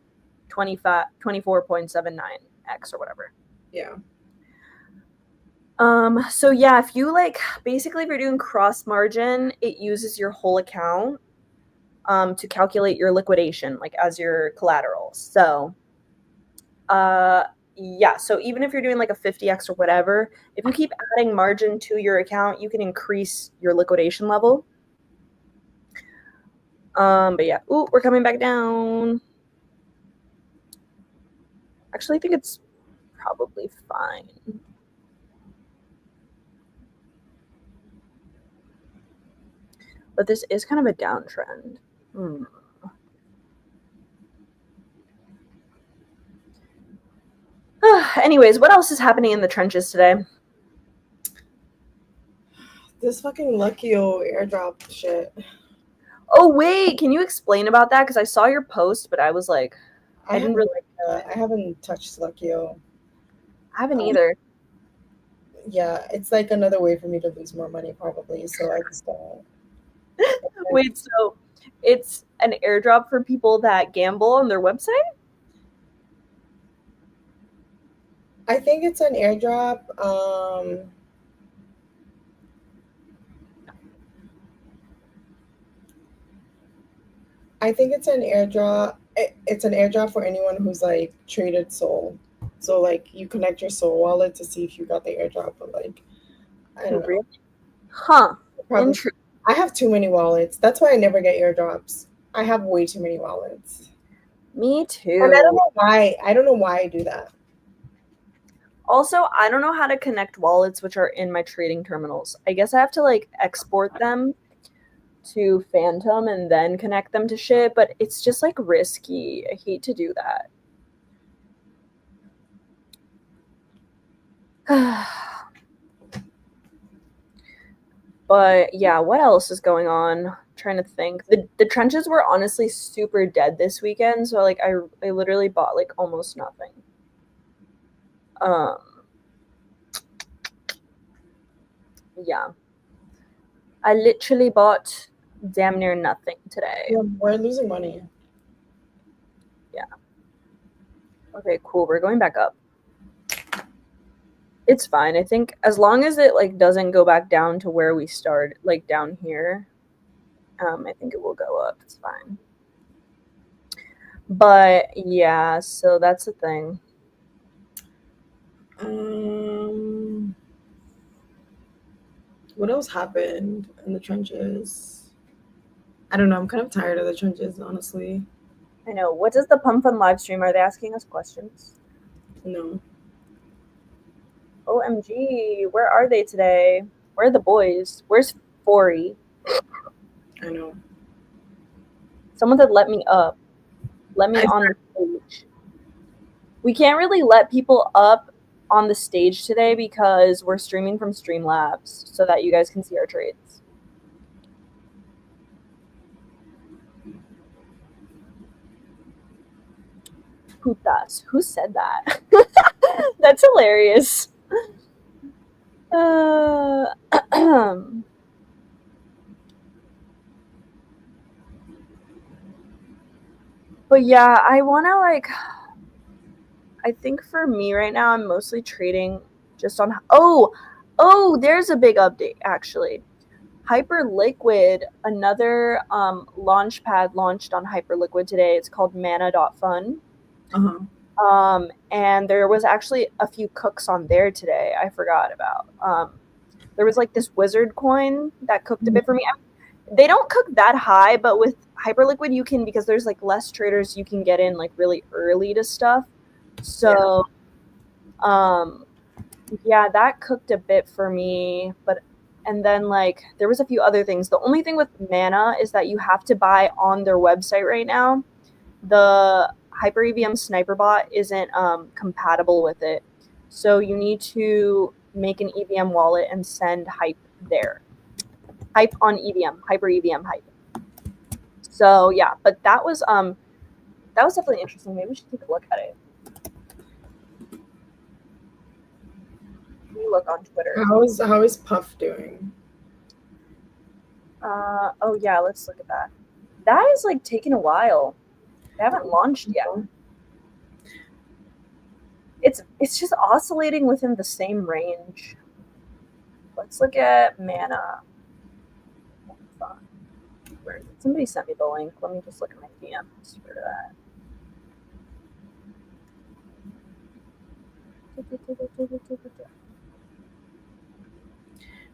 24.79x or whatever. Yeah. So yeah, if you like basically if you're doing cross margin, it uses your whole account to calculate your liquidation, like as your collateral. So yeah, so even if you're doing like a 50x or whatever, if you keep adding margin to your account, you can increase your liquidation level. But yeah, ooh, we're coming back down. Actually, I think it's probably fine. But this is kind of a downtrend. Anyways, what else is happening in the trenches today? This fucking Luckyo airdrop shit. Oh wait, can you explain about that? Because I saw your post, but I was like, I didn't really. I haven't touched Luckyo. I haven't either. Yeah, it's like another way for me to lose more money, probably. So I just don't. Wait, so it's an airdrop for people that gamble on their website? I think it's an airdrop. I think it's an airdrop. It's an airdrop for anyone who's like traded Sol. So like you connect your Sol wallet to see if you got the airdrop, but like I don't know. Huh. Probably, I have too many wallets. That's why I never get airdrops. I have way too many wallets. Me too. And I don't know why. I don't know why I do that. Also, I don't know how to connect wallets which are in my trading terminals. I guess I have to like export them to Phantom and then connect them to shit, but it's just like risky. I hate to do that. But yeah, what else is going on? I'm trying to think. The trenches were honestly super dead this weekend, so like I literally bought like almost nothing. Yeah. I literally bought damn near nothing today. Yeah, we're losing money. Yeah. Okay, cool. We're going back up. It's fine. I think as long as it like doesn't go back down to where we started, like down here, I think it will go up. It's fine. But yeah, so that's the thing. What else happened in the trenches? I don't know. I'm kind of tired of the trenches, honestly. I know. What does the Pump Fun live stream? Are they asking us questions? No. OMG, where are they today? Where are the boys? Where's Fori? I know. Someone said let me up. Let me on the stage. We can't really let people up on the stage today because we're streaming from Streamlabs so that you guys can see our trades. Putas. Who said that? That's hilarious. But yeah, I want to I think for me right now, I'm mostly trading just on. Oh, there's a big update actually. Hyperliquid, another launch pad launched on Hyperliquid today. It's called Mana.fun. And there was actually a few cooks on there today. I forgot about. There was like this wizard coin that cooked a bit for me. They don't cook that high, but with Hyperliquid, you can, because there's like less traders, you can get in like really early to stuff. So, yeah, that cooked a bit for me. And then like there was a few other things. The only thing with Mana is that you have to buy on their website right now. The Hyper EVM Sniper bot isn't compatible with it, so you need to make an EVM wallet and send Hype there. Hype on EVM, Hyper EVM Hype. So yeah, but that was definitely interesting. Maybe we should take a look at it. We look on Twitter. How is Puff doing? Oh yeah, let's look at that. That is like taking a while. They haven't launched yet. It's just oscillating within the same range. Let's look at Mana. Somebody sent me the link. Let me just look at my DMs for that.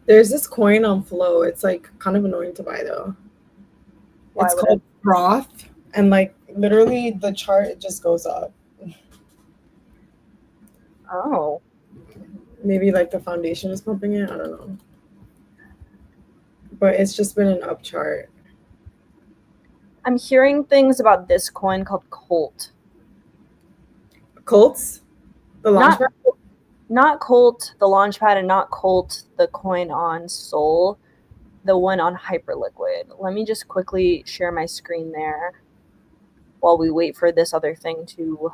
There's this coin on Flow. It's like kind of annoying to buy though. It's called Froth, and like literally the chart, it just goes up. Oh. Maybe like the foundation is pumping it. I don't know. But it's just been an up chart. I'm hearing things about this coin called Colt. Colts? The launchpad? Not Colt, the launchpad, and not Colt, the coin on Sol, the one on Hyperliquid. Let me just quickly share my screen there while we wait for this other thing to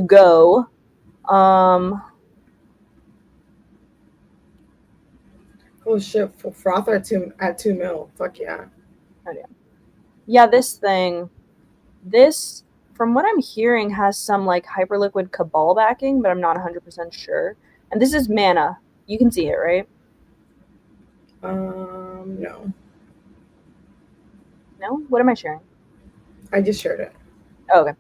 go. Oh shit! Froth at 2 mil. Fuck yeah. Oh, yeah. Yeah, this thing. This, from what I'm hearing, has some like Hyperliquid Cabal backing, but I'm not 100% sure. And this is Mana. You can see it, right? No. No? What am I sharing? I just shared it. Oh, okay.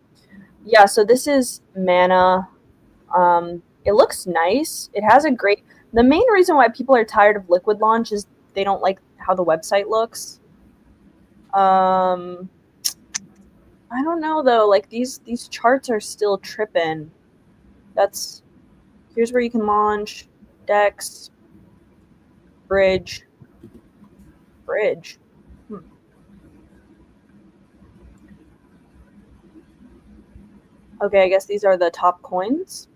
Yeah, so this is Mana. It looks nice. It has a great... The main reason why people are tired of Liquid Launch is they don't like how the website looks. I don't know though. Like these charts are still tripping. Here's where you can launch Dex, bridge. Okay, I guess these are the top coins.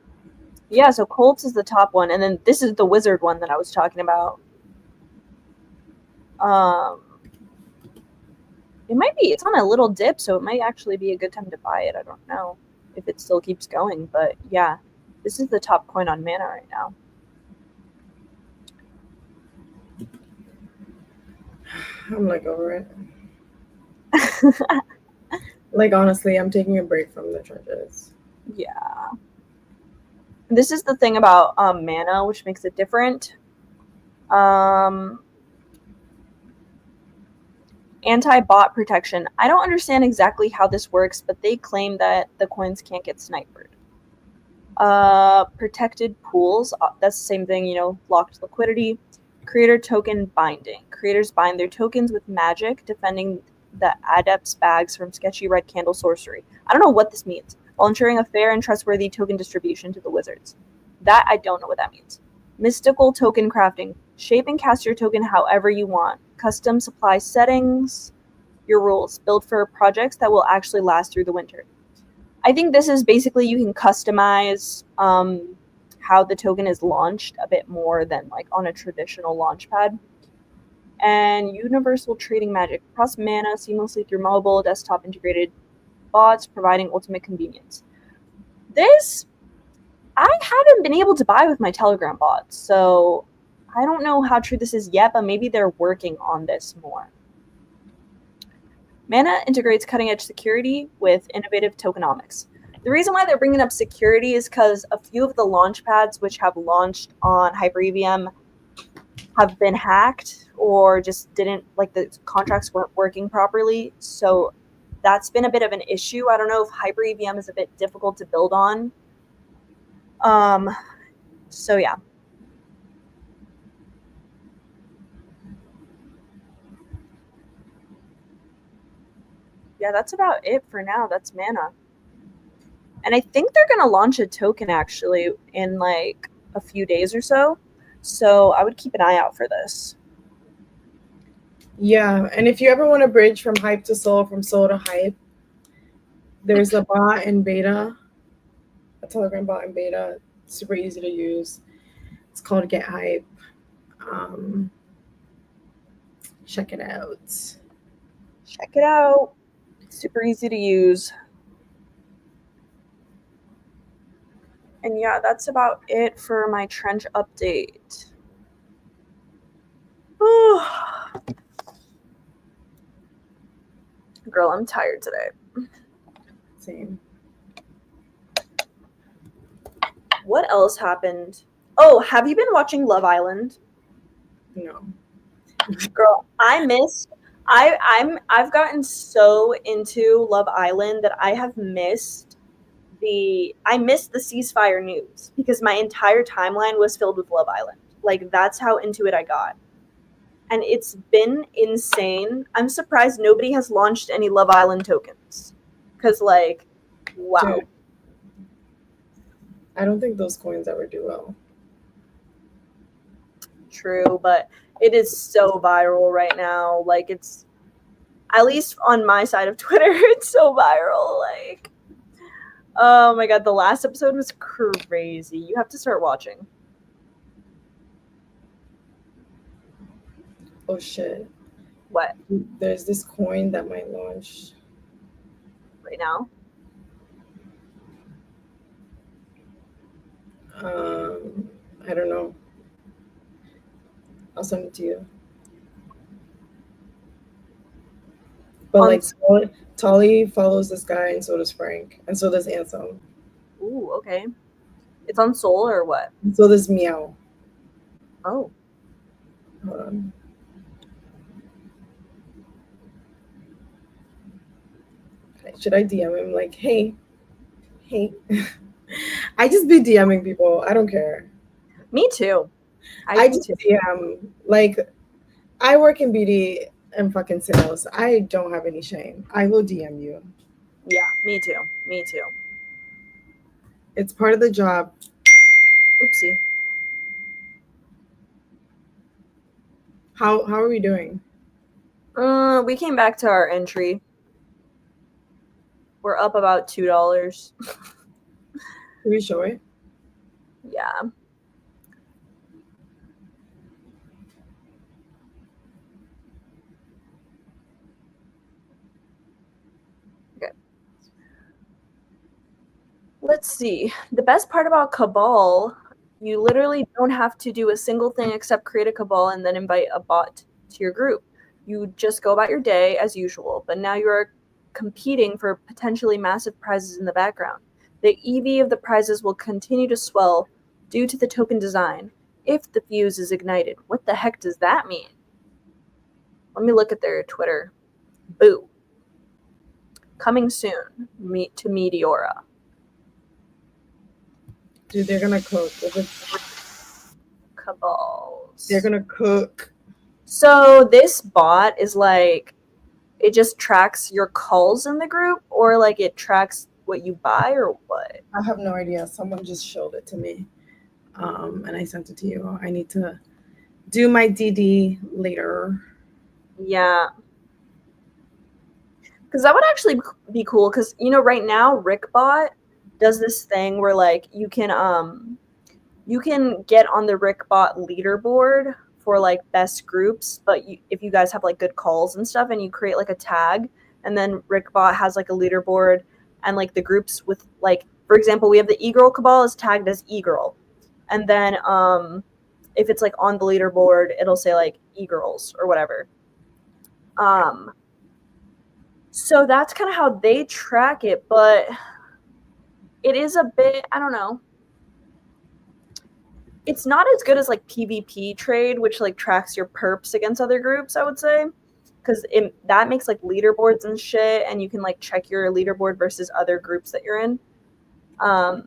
Yeah, so Colts is the top one, and then this is the wizard one that I was talking about. It might be. It's on a little dip, so it might actually be a good time to buy it. I don't know if it still keeps going, but yeah, this is the top coin on Mana right now. I'm like over it. Like honestly, I'm taking a break from the trenches. Yeah. This is the thing about Mana, which makes it different. Anti-bot protection. I don't understand exactly how this works, but they claim that the coins can't get sniped. Protected pools. That's the same thing, locked liquidity. Creator token binding. Creators bind their tokens with magic, defending the Adepts bags from Sketchy Red Candle Sorcery. I don't know what this means. While ensuring a fair and trustworthy token distribution to the wizards. That I don't know what that means. Mystical token crafting. Shape and cast your token however you want. Custom supply settings. Your rules. Build for projects that will actually last through the winter. I think this is basically you can customize how the token is launched a bit more than like on a traditional launch pad. And Universal Trading Magic. Cross mana seamlessly through mobile, desktop integrated bots, providing ultimate convenience. This, I haven't been able to buy with my Telegram bot, so I don't know how true this is yet, but maybe they're working on this more. Mana integrates cutting-edge security with innovative tokenomics. The reason why they're bringing up security is because a few of the launch pads which have launched on HyperEVM have been hacked or just didn't, like the contracts weren't working properly. So that's been a bit of an issue. I don't know if HyperEVM is a bit difficult to build on. So yeah. Yeah, that's about it for now. That's mana. And I think they're going to launch a token actually in like a few days or so. So I would keep an eye out for this. Yeah, and if you ever want to bridge from hype to soul, from soul to hype, there's a bot in beta, a Telegram bot in beta, super easy to use. It's called Get Hype. Check it out. Check it out. Super easy to use. And yeah, that's about it for my Trench update. Girl, I'm tired today. Same. What else happened? Oh, have you been watching Love Island? No. Girl, I've gotten so into Love Island that I have missed the ceasefire news because my entire timeline was filled with Love Island. Like that's how into it I got. And it's been insane. I'm surprised nobody has launched any Love Island tokens. Cause like, wow. Dude, I don't think those coins ever do well. True, but it is so viral right now. Like it's, at least on my side of Twitter, it's so viral. Like, oh my god, the last episode was crazy. You have to start watching. Oh shit. What? There's this coin that might launch right now? I don't know. I'll send it to you. But like Tolly follows this guy, and so does Frank, and so does Ansem. Ooh, okay. It's on Soul or what? And so does Meow. Oh. Hold on. Should I DM him like, hey? I just be DMing people. I don't care. Me too. I just DM. Like, I work in BD and fucking sales. I don't have any shame. I will DM you. Yeah, me too. Me too. It's part of the job. Oopsie. How are we doing? We came back to our entry. We're up about $2. Can we show it? Yeah. Okay. Let's see. The best part about Cabal, you literally don't have to do a single thing except create a Cabal and then invite a bot to your group. You just go about your day as usual, but now you're competing for potentially massive prizes in the background. The EV of the prizes will continue to swell due to the token design if the fuse is ignited. What the heck does that mean? Let me look at their Twitter. Boo. Coming soon to Meteora. Dude, they're gonna cook. Cabals. They're gonna cook. So this bot is like it just tracks your calls in the group, or like it tracks what you buy, or what? I have no idea. Someone just showed it to me, and I sent it to you. I need to do my DD later. Yeah. Because that would actually be cool. Because right now Rickbot does this thing where like you can get on the Rickbot leaderboard for like best groups, but if you guys have like good calls and stuff, and you create like a tag, and then Rickbot has like a leaderboard, and like the groups with like, for example, we have the E-Girl Cabal is tagged as E-Girl, and then if it's like on the leaderboard, it'll say like E-Girls or whatever. So that's kind of how they track it, but it is a bit, I don't know. It's not as good as like PvP trade, which like tracks your perps against other groups, I would say. Because that makes like leaderboards and shit, and you can like check your leaderboard versus other groups that you're in. Uh-oh,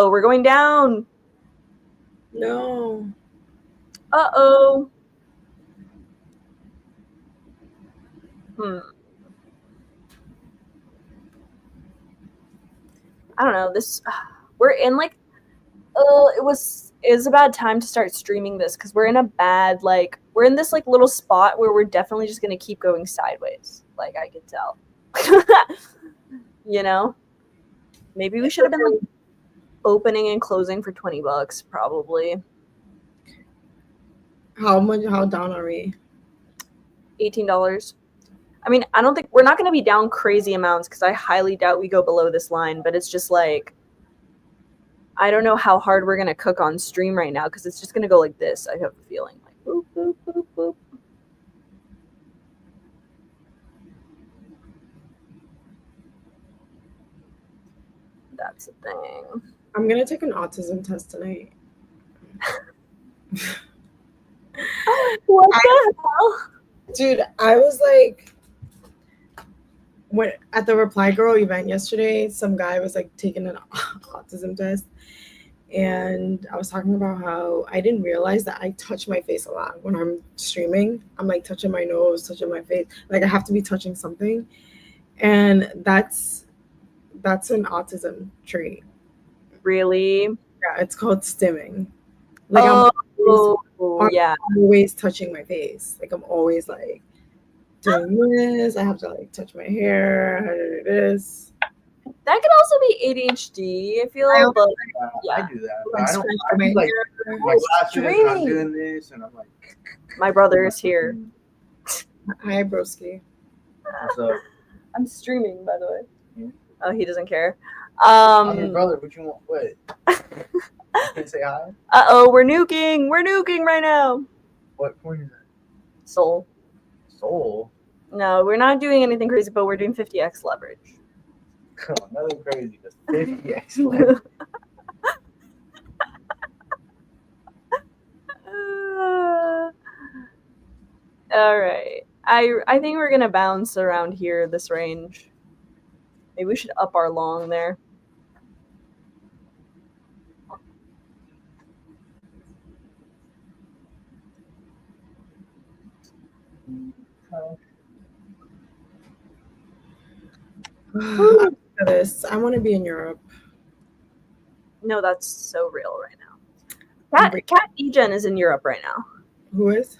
we're going down. No. Uh-oh. I don't know. We're in like, it was a bad time to start streaming this because we're in a bad, like, we're in this like little spot where we're definitely just gonna keep going sideways. Like, I could tell. Maybe we should have been like opening and closing for $20 probably. How down are we? $18. I mean, I don't think we're not going to be down crazy amounts because I highly doubt we go below this line, but it's just like, I don't know how hard we're going to cook on stream right now because it's just going to go like this. I have a feeling like boop, boop, boop, boop. That's the thing. I'm going to take an autism test tonight. What the hell? Dude, I was like, at the Reply Girl event yesterday, some guy was like taking an autism test, and I was talking about how I didn't realize that I touch my face a lot when I'm streaming. I'm like touching my nose, touching my face, like I have to be touching something, and that's an autism trait. Really? Yeah, it's called stimming. Like I'm always touching my face. Like I'm always like doing this. I have to like touch my hair. I do this. That could also be ADHD. I feel. I do that. But I don't. I mean, like my glasses. I'm doing this, and I'm like. My brother is here. Hi, broski. What's up? I'm streaming, by the way. Yeah. Oh, he doesn't care. I'm your brother. What you want? What? Can you say hi? Uh-oh, we're nuking. We're nuking right now. What point is that? Soul. Soul? No, we're not doing anything crazy, but we're doing 50x leverage. Nothing crazy. Just 50x leverage. All right. I think we're going to bounce around here, this range. Maybe we should up our long there. This. I want to be in Europe. No, that's so real right now. Cat Degen is in Europe right now. Who is?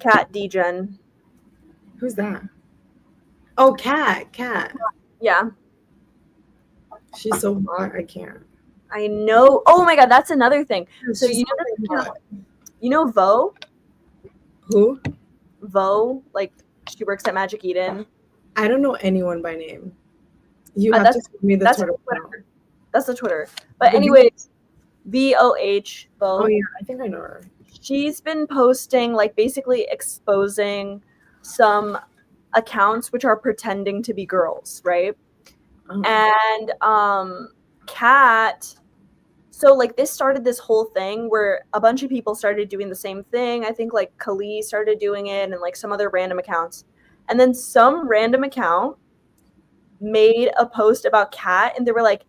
Cat Degen. Who's that? Oh, Cat. Yeah. She's so hot. I can't. I know. Oh my god, that's another thing. So She's you know Vo? Who? Vo, like she works at Magic Eden. I don't know anyone by name. You have to give me the Twitter. That's the Twitter. But anyways, VOH, Vo. Oh yeah, I think I know her. She's been posting, like basically exposing some accounts which are pretending to be girls, right? And Cat, so like this started this whole thing where a bunch of people started doing the same thing. I think like Kali started doing it and like some other random accounts. And then some random account made a post about Cat, and they were like,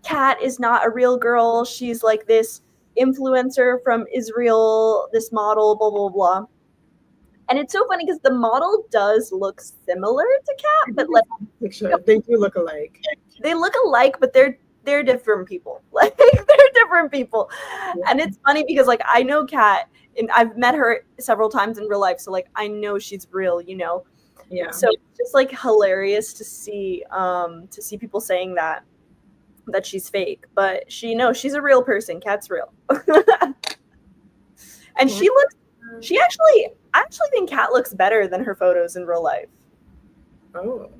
Cat is not a real girl. She's like this influencer from Israel, this model, blah, blah, blah. And it's so funny because the model does look similar to Kat, but like picture, they do look alike. They look alike, but they're different people. Like they're different people. Yeah. And it's funny because like I know Kat and I've met her several times in real life, so like I know she's real, you know. Yeah. So it's just like hilarious to see people saying that she's fake, but she's a real person. Kat's real. And I actually think Kat looks better than her photos in real life. Oh,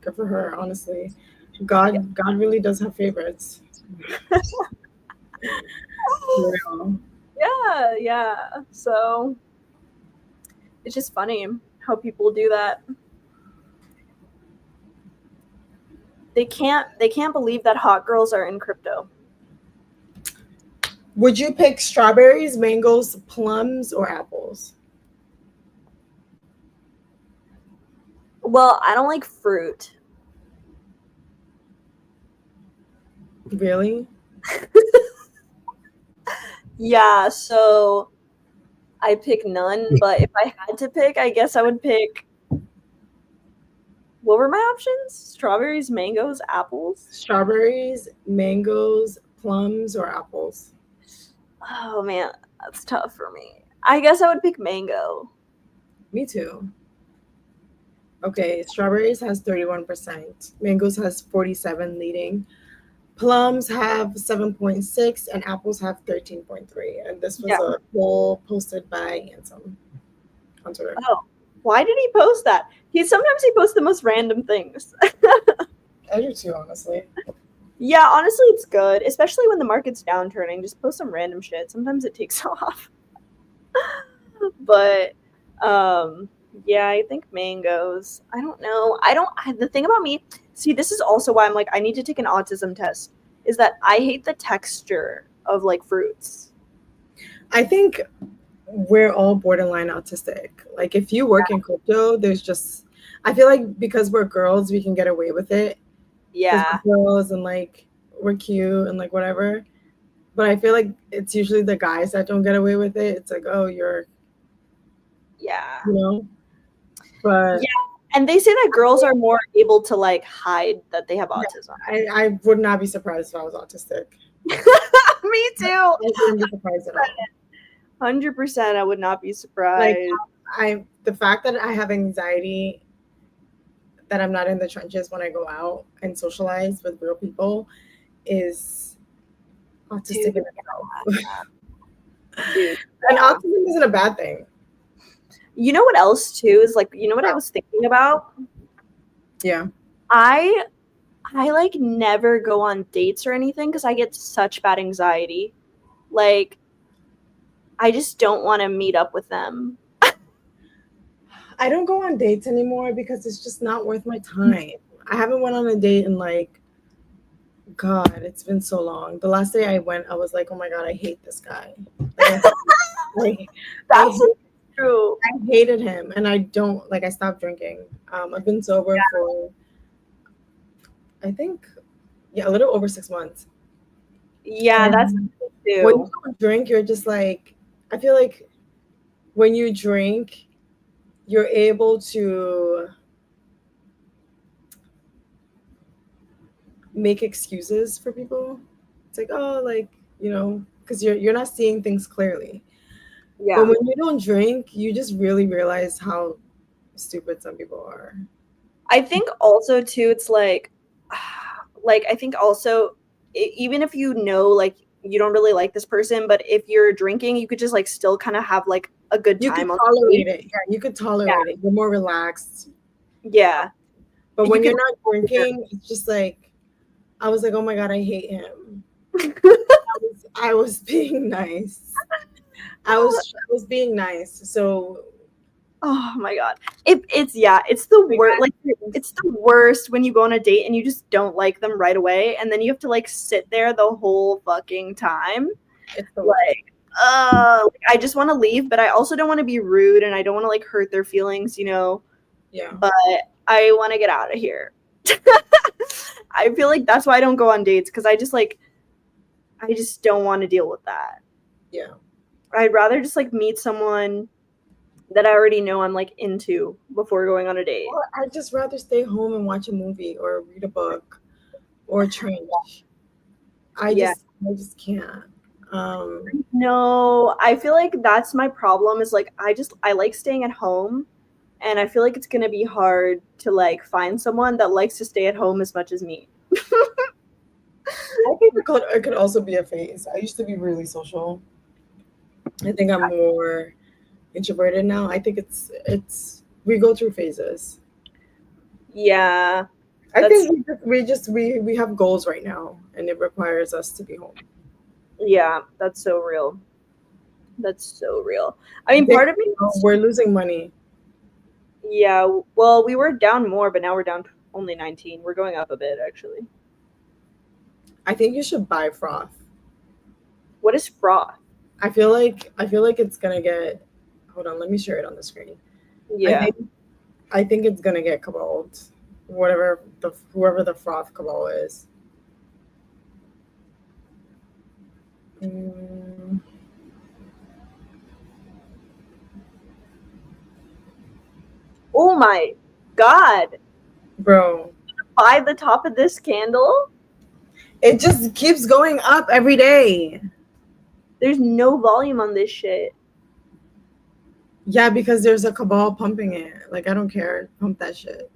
good for her, honestly. God really does have favorites. Yeah. So it's just funny how people do that. They can't believe that hot girls are in crypto. Would you pick strawberries, mangoes, plums, or apples? Well, I don't like fruit. Really? Yeah, so I pick none, but if I had to pick, I guess I would pick. What were my options? Strawberries, mangoes, apples? Strawberries, mangoes, plums, or apples? Oh man, that's tough for me. I guess I would pick mango. Me too. Okay, strawberries has 31%. Mangoes has 47 leading. Plums have 7.6 and apples have 13.3. And this was a poll posted by Ansem on Twitter. Oh, why did he post that? Sometimes he posts the most random things. I do too, honestly. Yeah, honestly, it's good, especially when the market's downturning. Just post some random shit. Sometimes it takes off. But yeah, I think mangoes. I don't know. The thing about me, see, this is also why I'm like, I need to take an autism test, is that I hate the texture of like fruits. I think we're all borderline autistic. Like if you work in crypto, I feel like because we're girls, we can get away with it. Yeah. We're girls and like we're cute and like whatever. But I feel like it's usually the guys that don't get away with it. It's like, oh, you're, you know. But yeah, and they say that girls are more able to like hide that they have autism. I would not be surprised if I was autistic. Me too. I wouldn't be surprised at all. 100%, I would not be surprised. Like the fact that I have anxiety, that I'm not in the trenches when I go out and socialize with real people, is autistic in itself. And autism isn't a bad thing. You know what else too is like, you know what I was thinking about? Yeah. I like never go on dates or anything because I get such bad anxiety. Like, I just don't want to meet up with them. I don't go on dates anymore because it's just not worth my time. I haven't went on a date in like, God, it's been so long. The last day I went, I was like, oh my God, I hate this guy. That's true. I hated him, and I stopped drinking. I've been sober for, I think, a little over 6 months. Yeah, that's true. When you don't drink, you're just like, I feel like when you drink, you're able to make excuses for people. It's like, oh, like, you know, because you're not seeing things clearly. Yeah. But when you don't drink, you just really realize how stupid some people are. I think also too, it's like I think also, even if you know, like, you don't really like this person, but if you're drinking, you could just like still kind of have like a good time. You could tolerate it. Yeah, you could tolerate it. You're more relaxed. Yeah. But when you're not drinking, it's just like, I was like, oh my God, I hate him. I was being nice. I was being nice. So, oh my God, it's the worst. Like, it's the worst when you go on a date and you just don't like them right away, and then you have to like sit there the whole fucking time. It's the like, I just want to leave, but I also don't want to be rude, and I don't want to like hurt their feelings, you know. Yeah. But I want to get out of here. I feel like that's why I don't go on dates, because I just don't want to deal with that. Yeah. I'd rather just like meet someone that I already know I'm like into before going on a date. Or I'd just rather stay home and watch a movie or read a book or trench. I just can't. No, I feel like that's my problem is like I like staying at home, and I feel like it's gonna be hard to like find someone that likes to stay at home as much as me. I think it could also be a phase. I used to be really social. I think I'm more introverted now. I think it's we go through phases. Yeah. I think we have goals right now, and it requires us to be home. Yeah, that's so real. That's so real. I mean, part of me we're losing money. Yeah, well, we were down more, but now we're down to only 19. We're going up a bit, actually. I think you should buy froth. What is froth? I feel like it's gonna get. Hold on, let me share it on the screen. Yeah. I think it's gonna get caballed. Whoever the froth cabal is. Oh my god. Bro. Buy the top of this candle? It just keeps going up every day. There's no volume on this shit. Yeah, because there's a cabal pumping it. Like, I don't care. Pump that shit.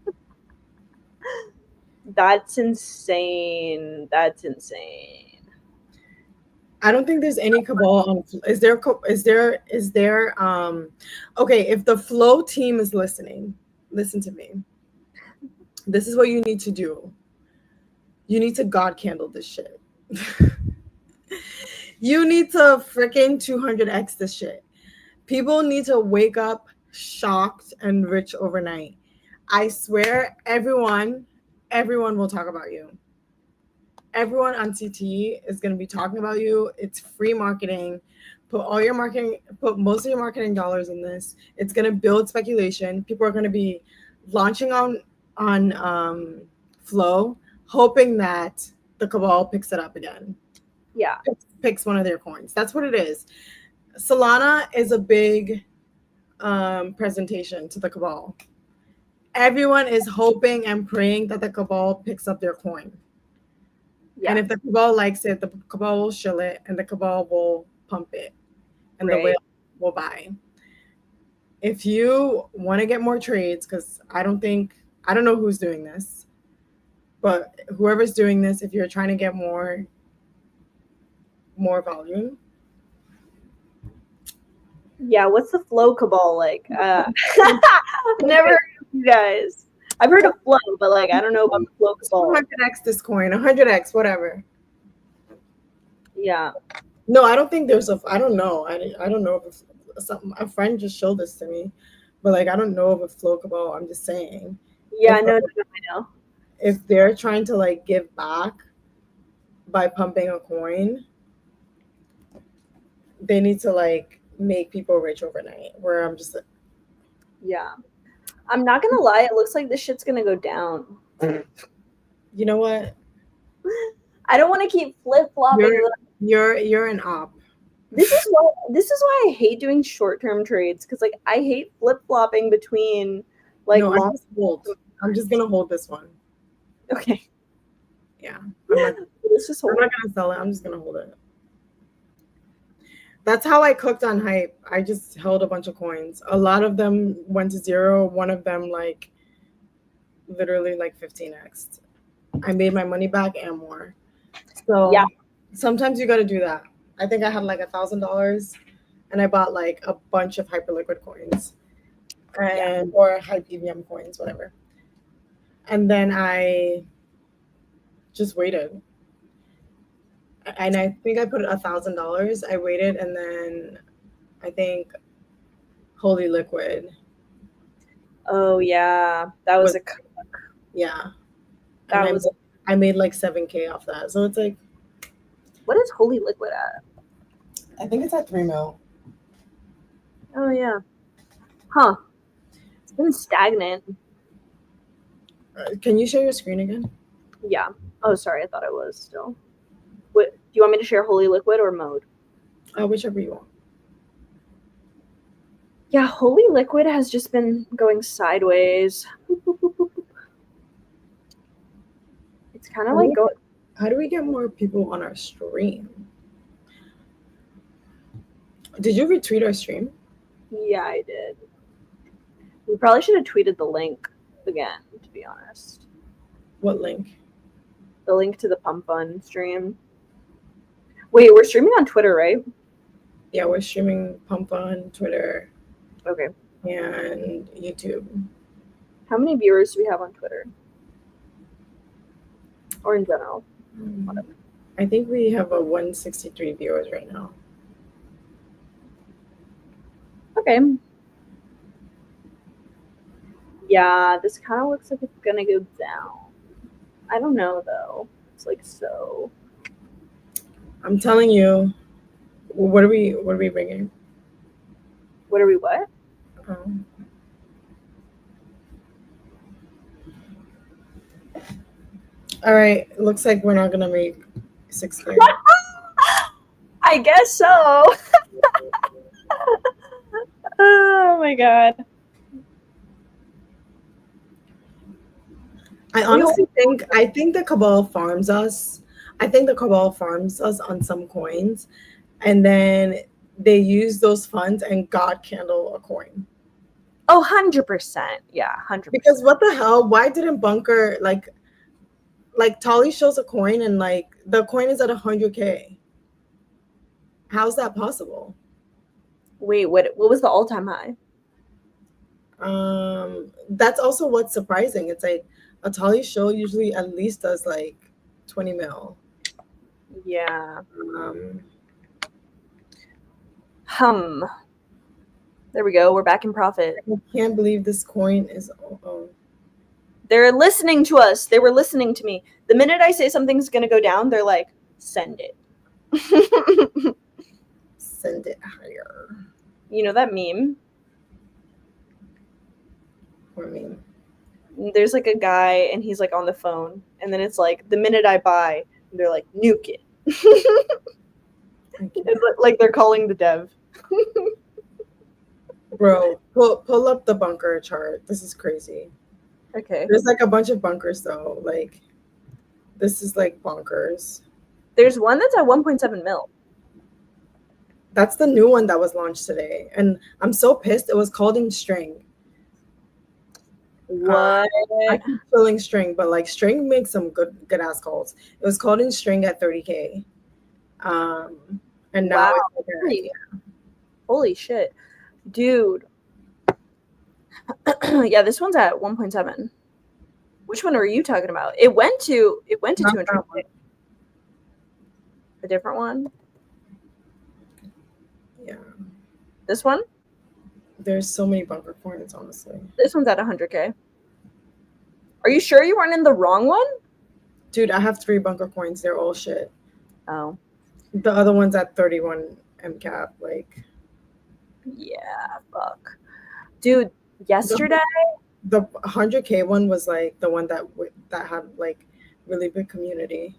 That's insane. That's insane. I don't think there's any cabal on. Is there okay, if the Flow team is listening, listen to me. This is what you need to do. You need to God candle this shit. You need to freaking 200x this shit. People need to wake up shocked and rich overnight. I swear everyone will talk about you. Everyone on CT is going to be talking about you. It's free marketing. Put most of your marketing dollars in this. It's going to build speculation. People are going to be launching on Flow, hoping that the cabal picks it up again. Yeah. Picks one of their coins. That's what it is. Solana is a big presentation to the cabal. Everyone is hoping and praying that the cabal picks up their coin. Yeah. And if the cabal likes it, the cabal will shill it, and the cabal will pump it, and the whale will buy. If you want to get more trades, because I don't know who's doing this, but whoever's doing this, if you're trying to get more volume. Yeah, what's the Flow cabal like? Never heard of you guys. I've heard of Flow, but like I don't know about the Flow cabal. 100x this coin, 100x, whatever. Yeah. No, I don't think there's I don't know. I don't know if a friend just showed this to me, but like I don't know of a Flow cabal. I'm just saying. Yeah, I know. If they're trying to like give back by pumping a coin, they need to like make people rich overnight. Where I'm just yeah. I'm not gonna lie, it looks like this shit's gonna go down. You know what? I don't want to keep flip-flopping. You're an op. This is why I hate doing short-term trades, because like I hate flip-flopping between like long. I'm just gonna hold this one. Okay. Yeah. I'm not gonna sell it. I'm just gonna hold it. That's how I cooked on Hype. I just held a bunch of coins. A lot of them went to zero. One of them like literally like 15x. I made my money back and more. So yeah, sometimes you got to do that. I think I had like $1,000 and I bought like a bunch of Hyperliquid coins or Hype EVM coins, whatever. And then I just waited. And I think I put $1,000. I waited, and then I think Holy Liquid. Oh yeah, that was a yeah. I made like 7K off that. So it's like, what is Holy Liquid at? I think it's at 3 mil. Oh yeah. Huh. It's been stagnant. Can you share your screen again? Yeah. Oh, sorry. I thought I was still. What, do you want me to share Holy Liquid or Mode? Whichever you want. Yeah, Holy Liquid has just been going sideways. It's kind of like go. How do we get more people on our stream? Did you retweet our stream? Yeah, I did. We probably should have tweeted the link again, to be honest. What link? The link to the Pump Fun stream. Wait, we're streaming on Twitter, right? Yeah, we're streaming Pump on Twitter. Okay. And YouTube. How many viewers do we have on Twitter? Or in general? I think we have a 163 viewers right now. Okay. Yeah, this kind of looks like it's gonna go down. I don't know though. It's like so. I'm telling you. What are we bringing? What are we? What? All right. Looks like we're not gonna make 6K. I guess so. Oh my god. I honestly think the Cabal farms us. I think the Cabal farms us on some coins, and then they use those funds and God candle a coin. Oh, 100%. Yeah, 100%. Because what the hell? Why didn't Bunker like Tolly shows a coin and like the coin is at 100K? How's that possible? Wait, what was the all-time high? That's also what's surprising. It's like a Tolly show usually at least does like 20 mil. Yeah. There we go. We're back in profit. I can't believe this coin is. They're listening to us. They were listening to me. The minute I say something's gonna go down, they're like, "Send it." Send it higher. You know that meme? What meme? There's like a guy and he's like on the phone, and then it's like, "The minute I buy," and they're like, "Nuke it." It's like they're calling the dev. Bro, pull up the Bunker chart. This is crazy. Okay. There's like a bunch of bunkers though. Like, this is like bonkers. There's one that's at 1.7 mil. That's the new one that was launched today, and I'm so pissed. It was called in String. What? I keep feeling String, but like String makes some good ass calls. It was called in String at 30K. And now it's holy shit. Dude. Yeah, this one's at 1.7. Which one are you talking about? It went to 200. A different one? Yeah. This one? There's so many bunker coins, honestly. This one's at 100K. Are you sure you weren't in the wrong one? Dude, I have 3 bunker coins. They're all shit. Oh. The other one's at 31 MCAP. Like, yeah, fuck. Dude, yesterday the 100K one was like the one that had like really big community.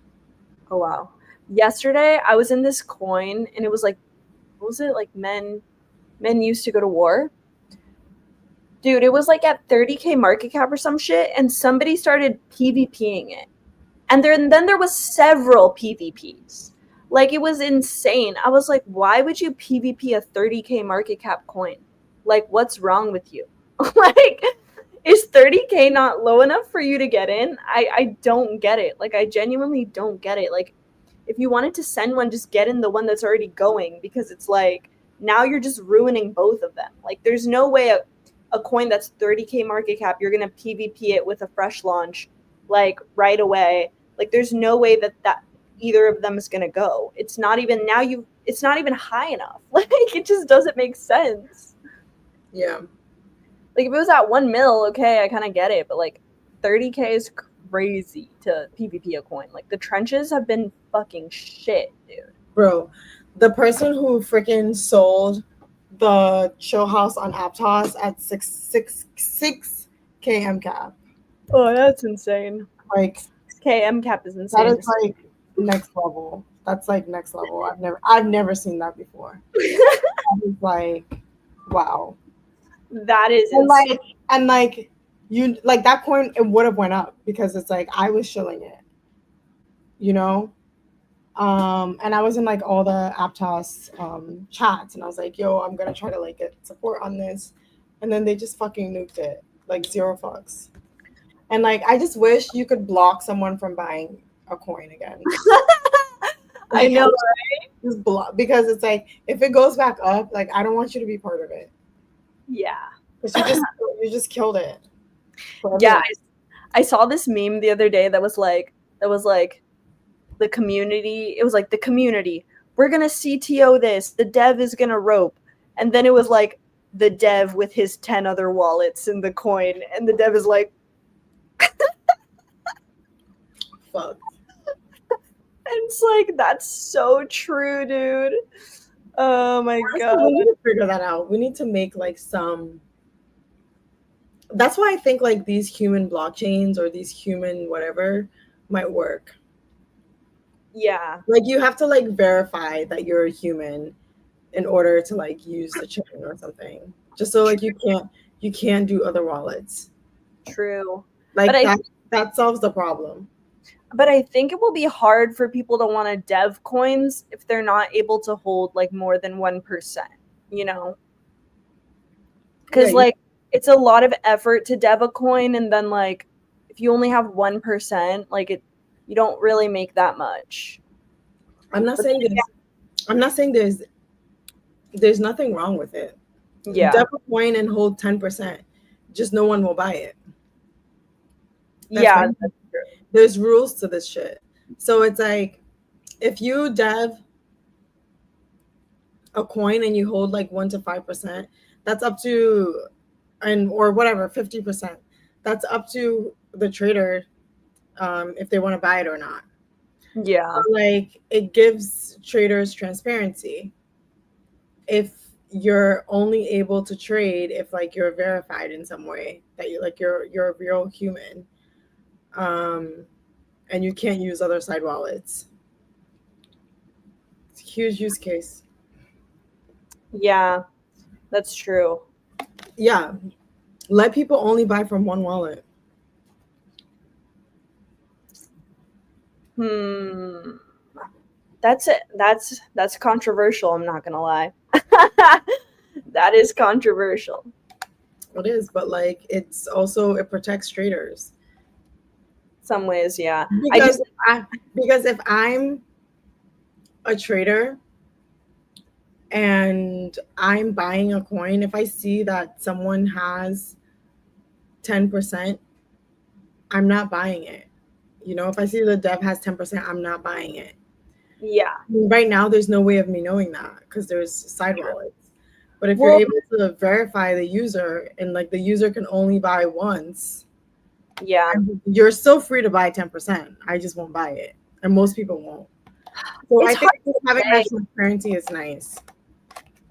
Oh wow. Yesterday I was in this coin and it was like, what was it, like men used to go to war? Dude, it was like at 30K market cap or some shit, and somebody started PvPing it. And then there was several PvPs. Like, it was insane. I was like, why would you PvP a 30K market cap coin? Like, what's wrong with you? Like, is 30K not low enough for you to get in? I don't get it. Like, I genuinely don't get it. Like, if you wanted to send one, just get in the one that's already going, because it's like, now you're just ruining both of them. Like, there's no way a coin that's 30K market cap, you're going to PvP it with a fresh launch, like, right away. Like, there's no way that either of them is going to go. It's not even it's not even high enough. Like, it just doesn't make sense. Yeah. Like, if it was at 1 mil, okay, I kind of get it. But like 30K is crazy to PvP a coin. Like, the trenches have been fucking shit, dude. Bro, the person who freaking sold the chill house on Aptos at 6K MCAP. Oh, that's insane. Like, 6K MCAP is insane. That is like next level. That's like next level. I've never seen that before. I was like, wow. That is And insane. like you like that coin, it would have went up because it's like I was shilling it, you know. And I was in like all the Aptos chats, and I was like, "Yo, I'm gonna try to like get support on this," and then they just fucking nuked it, like zero fucks. And like, I just wish you could block someone from buying a coin again. I know, right? Just block, because it's like if it goes back up, like I don't want you to be part of it. Yeah. Because you just killed it. Yeah, I saw this meme the other day that was like the community. It was like the community. We're gonna CTO this. The dev is gonna rope, and then it was like the dev with his 10 other wallets in the coin, and the dev is like, fuck. And it's like that's so true, dude. Oh my god. We need to figure that out. We need to make like some. That's why I think like these human blockchains or these human whatever might work. Yeah. Like you have to like verify that you're a human in order to like use the chain or something. Just so like you can't do other wallets. True. Like that solves the problem. But I think it will be hard for people to want to dev coins if they're not able to hold like more than 1%, you know? Because like it's a lot of effort to dev a coin, and then like if you only have 1%, like you don't really make that much. I'm not saying there's nothing wrong with it. Yeah. Dev a coin and hold 10%. Just no one will buy it. That's true. There's rules to this shit. So it's like if you dev a coin and you hold like 1 to 5%, that's up to or whatever, 50%. That's up to the trader if they want to buy it or not. Yeah. So, like it gives traders transparency. If you're only able to trade if like you're verified in some way that you're a real human. And you can't use other side wallets. It's a huge use case. Yeah, that's true. Yeah. Let people only buy from one wallet. That's it. That's controversial, I'm not gonna lie. That is controversial. It is, but like it's also it protects traders. Some ways, yeah. Because if I'm a trader and I'm buying a coin, if I see that someone has 10%, I'm not buying it. You know, if I see the dev has 10%, I'm not buying it. Yeah. Right now, there's no way of me knowing that because there's side wallets. But if you're able to verify the user and like the user can only buy once, yeah, you're still free to buy 10%. I just won't buy it, and most people won't. So I think having that transparency is nice.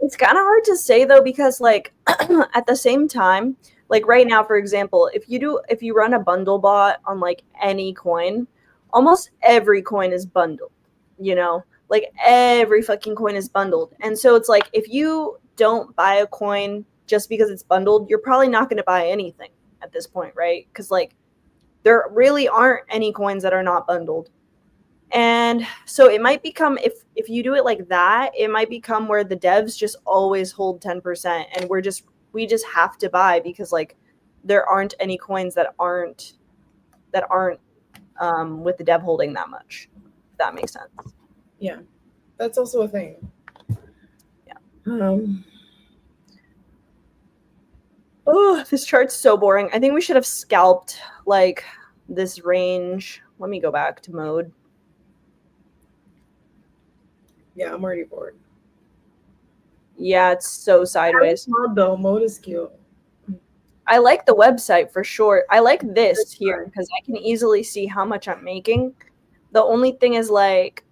It's kind of hard to say though, because like at the same time, like right now, for example, if you run a bundle bot on like any coin, almost every coin is bundled, you know, like every fucking coin is bundled. And so it's like, if you don't buy a coin just because it's bundled, you're probably not going to buy anything at this point, right? Because like there really aren't any coins that are not bundled. And so it might become, if you do it like that, it might become where the devs just always hold 10%, and we just have to buy because like there aren't any coins that aren't with the dev holding that much, if that makes sense. Yeah, that's also a thing. Yeah. Oh, this chart's so boring. I think we should have scalped like this range. Let me go back to mode. Yeah, I'm already bored. Yeah, it's so sideways. Though mode is cute. I like the website for sure. I like this here because I can easily see how much I'm making. The only thing is like,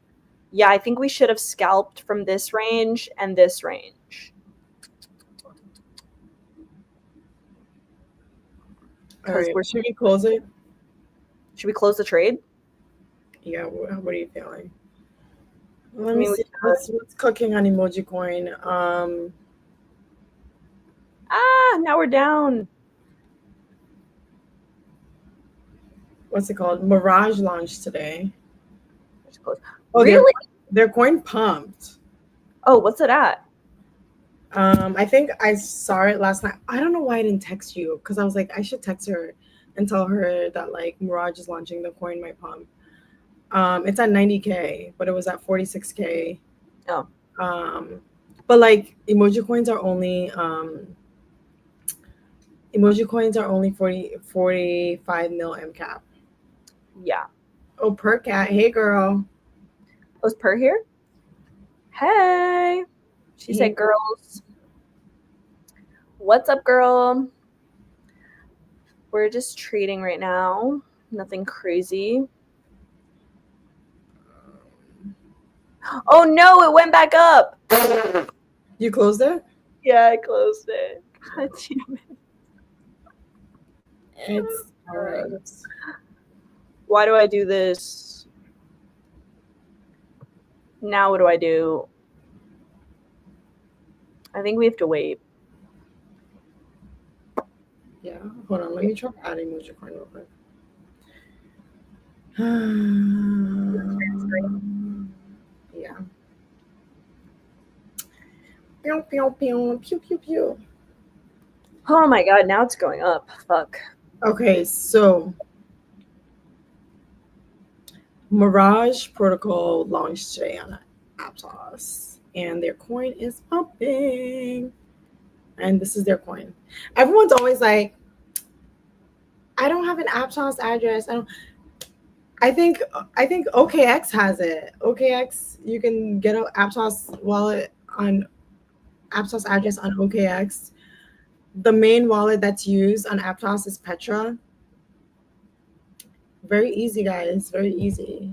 yeah, I think we should have scalped from this range and this range. All right, should we close it? Should we close the trade? Yeah, what are you feeling? Let me see what's cooking on Emoji Coin. Now we're down. What's it called? Mirage launched today. Oh, really? Their coin pumped. Oh, what's it at? I think I saw it last night. I don't know why I didn't text you because I was like, I should text her and tell her that like Mirage is launching the coin might pump. It's at 90K, but it was at 46K. Oh. But like emoji coins are only 45 mil MCAP. Yeah. Oh, per cat. Hey girl. Oh, is Per here? Hey. She said girls. What's up, girl? We're just trading right now. Nothing crazy. Oh no, it went back up. You closed it? Yeah, I closed it. God damn it. It's alright. Why do I do this? Now what do I do? I think we have to wait. Yeah, hold on. Let me try adding emoji coin real quick. Yeah. Pew, pew, pew, pew, pew, pew. Oh my god, now it's going up. Fuck. Okay, so Mirage Protocol launched today on Aptos, and their coin is pumping. And this is their coin. Everyone's always like, I don't have an Aptos address. I think OKX has it. OKX, you can get an Aptos wallet on Aptos address on OKX. The main wallet that's used on Aptos is Petra. Very easy, guys. Very easy.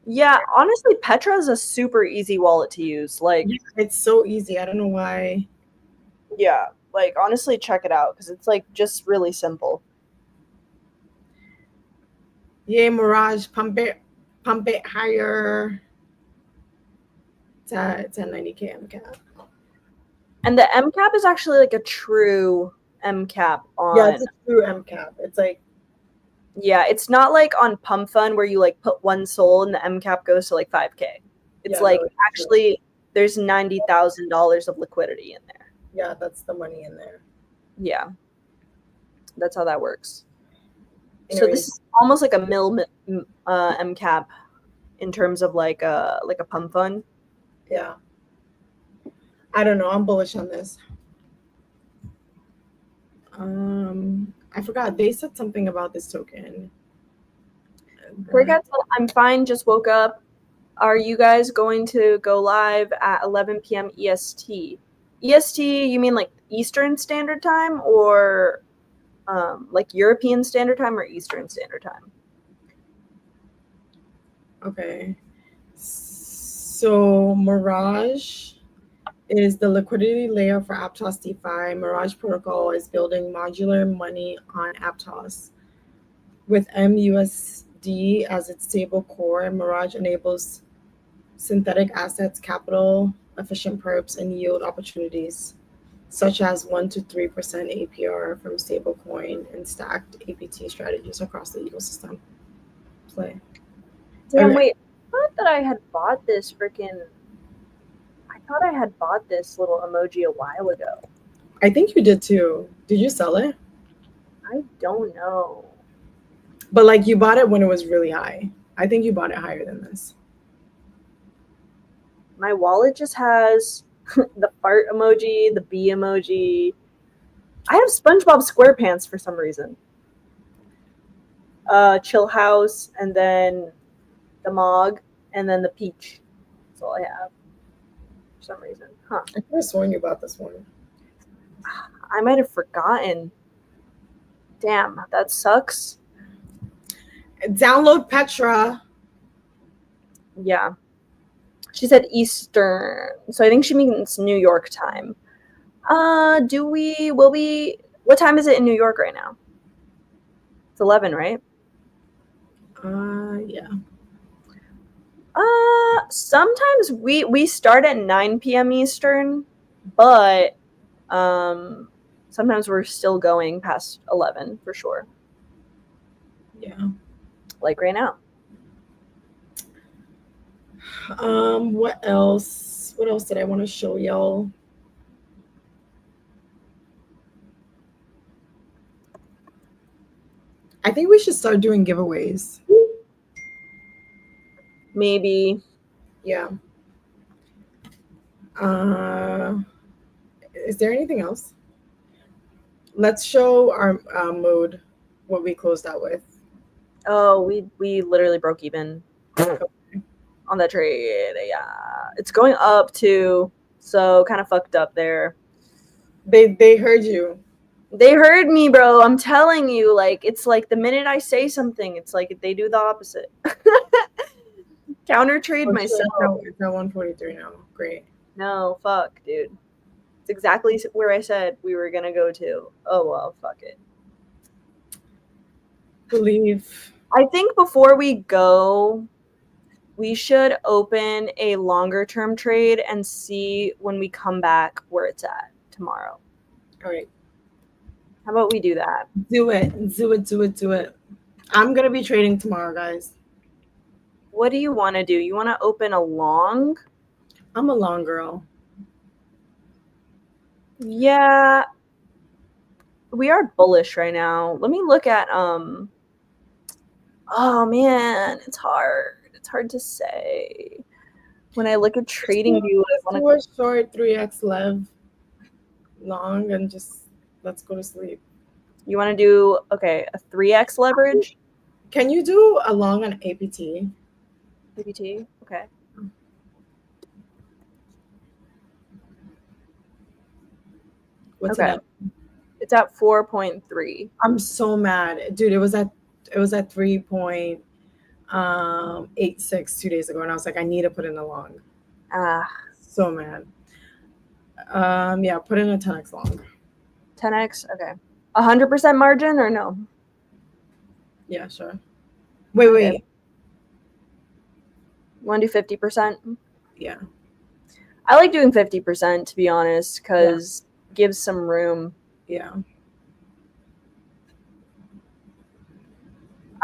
Yeah, honestly, Petra is a super easy wallet to use. Like, it's so easy. I don't know why. Yeah, like honestly, check it out because it's like just really simple. Yay, Mirage, pump it higher. It's at 90K MCAP. And the MCAP is actually like a true MCAP on. Yeah, it's a true MCAP. It's like. Yeah, it's not like on Pump Fund where you like put one soul and the MCAP goes to like 5K. It's actually true. There's $90,000 of liquidity in there. Yeah, that's the money in there. Yeah, that's how that works. Anyways. So this is almost like a MCAP in terms of like a Pump Fund. Yeah. I don't know. I'm bullish on this. I forgot. They said something about this token. I'm fine. Just woke up. Are you guys going to go live at 11 p.m. EST? EST, you mean like Eastern Standard Time or like European Standard Time or Eastern Standard Time? Okay. So Mirage is the liquidity layer for Aptos DeFi. Mirage Protocol is building modular money on Aptos. With MUSD as its stable core, Mirage enables synthetic assets, capital efficient perps, and yield opportunities, such as 1 to 3% APR from stablecoin and stacked APT strategies across the ecosystem. Play. Damn, wait. I thought that I had bought this freaking. I thought I had bought this little emoji a while ago. I think you did too. Did you sell it? I don't know. But like you bought it when it was really high. I think you bought it higher than this. My wallet just has the fart emoji, the bee emoji. I have SpongeBob SquarePants for some reason. Chill House, and then the Mog, and then the Peach. That's all I have for some reason. Huh. I could have sworn you bought this one. I might have forgotten. Damn, that sucks. Download Petra. Yeah. She said Eastern. So I think she means New York time. What time is it in New York right now? It's 11, right? Yeah. Sometimes we start at 9 p.m. Eastern, but Sometimes we're still going past 11 for sure. Yeah. Like right now. What else? What else did I want to show y'all? I think we should start doing giveaways. Maybe. Yeah. Is there anything else? Let's show our mode, what we closed out with. Oh, we literally broke even on that trade. Yeah. It's going up too. So kind of fucked up there. They heard you. They heard me, bro. I'm telling you, like, it's like the minute I say something, it's like they do the opposite. Counter trade myself. It's at 143 now. Great. No, fuck, dude. It's exactly where I said we were gonna go to. Oh well, fuck it. Believe. I think before we go, we should open a longer term trade and see when we come back where it's at tomorrow. All right. How about we do that? Do it. Do it. Do it. Do it. I'm gonna be trading tomorrow, guys. What do you want to do? You want to open a long? I'm a long girl. Yeah. We are bullish right now. Let me look at oh man, it's hard. It's hard to say. When I look at trading view, I want to short 3x lev long and just let's go to sleep. You want to do a 3x leverage? Can you do a long on APT? APT? Okay. What's it at? It's at 4.3. I'm so mad. Dude, it was at 3.86 2 days ago, and I was like, I need to put in a long. So mad. Yeah, put in a 10x long. 10x? Okay. 100% margin or no? Yeah, sure. Wait. You want to do 50%? Yeah. I like doing 50%, to be honest, because it gives some room. Yeah.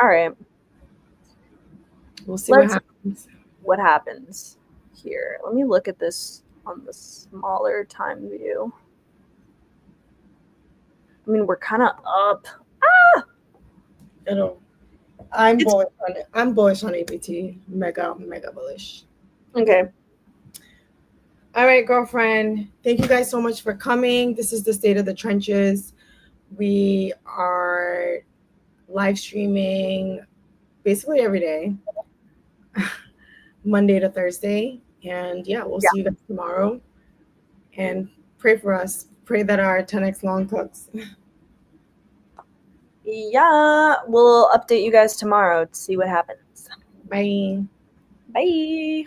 All right. We'll see what happens. What happens here. Let me look at this on the smaller time view. I mean, we're kind of up. I'm bullish on it. I'm bullish on APT. Mega bullish. Okay. All right, girlfriend. Thank you guys so much for coming. This is the State of the Trenches. We are live streaming basically every day, Monday to Thursday. And we'll see you guys tomorrow. And pray for us. Pray that our 10x long cooks. Yeah, we'll update you guys tomorrow to see what happens. Bye. Bye.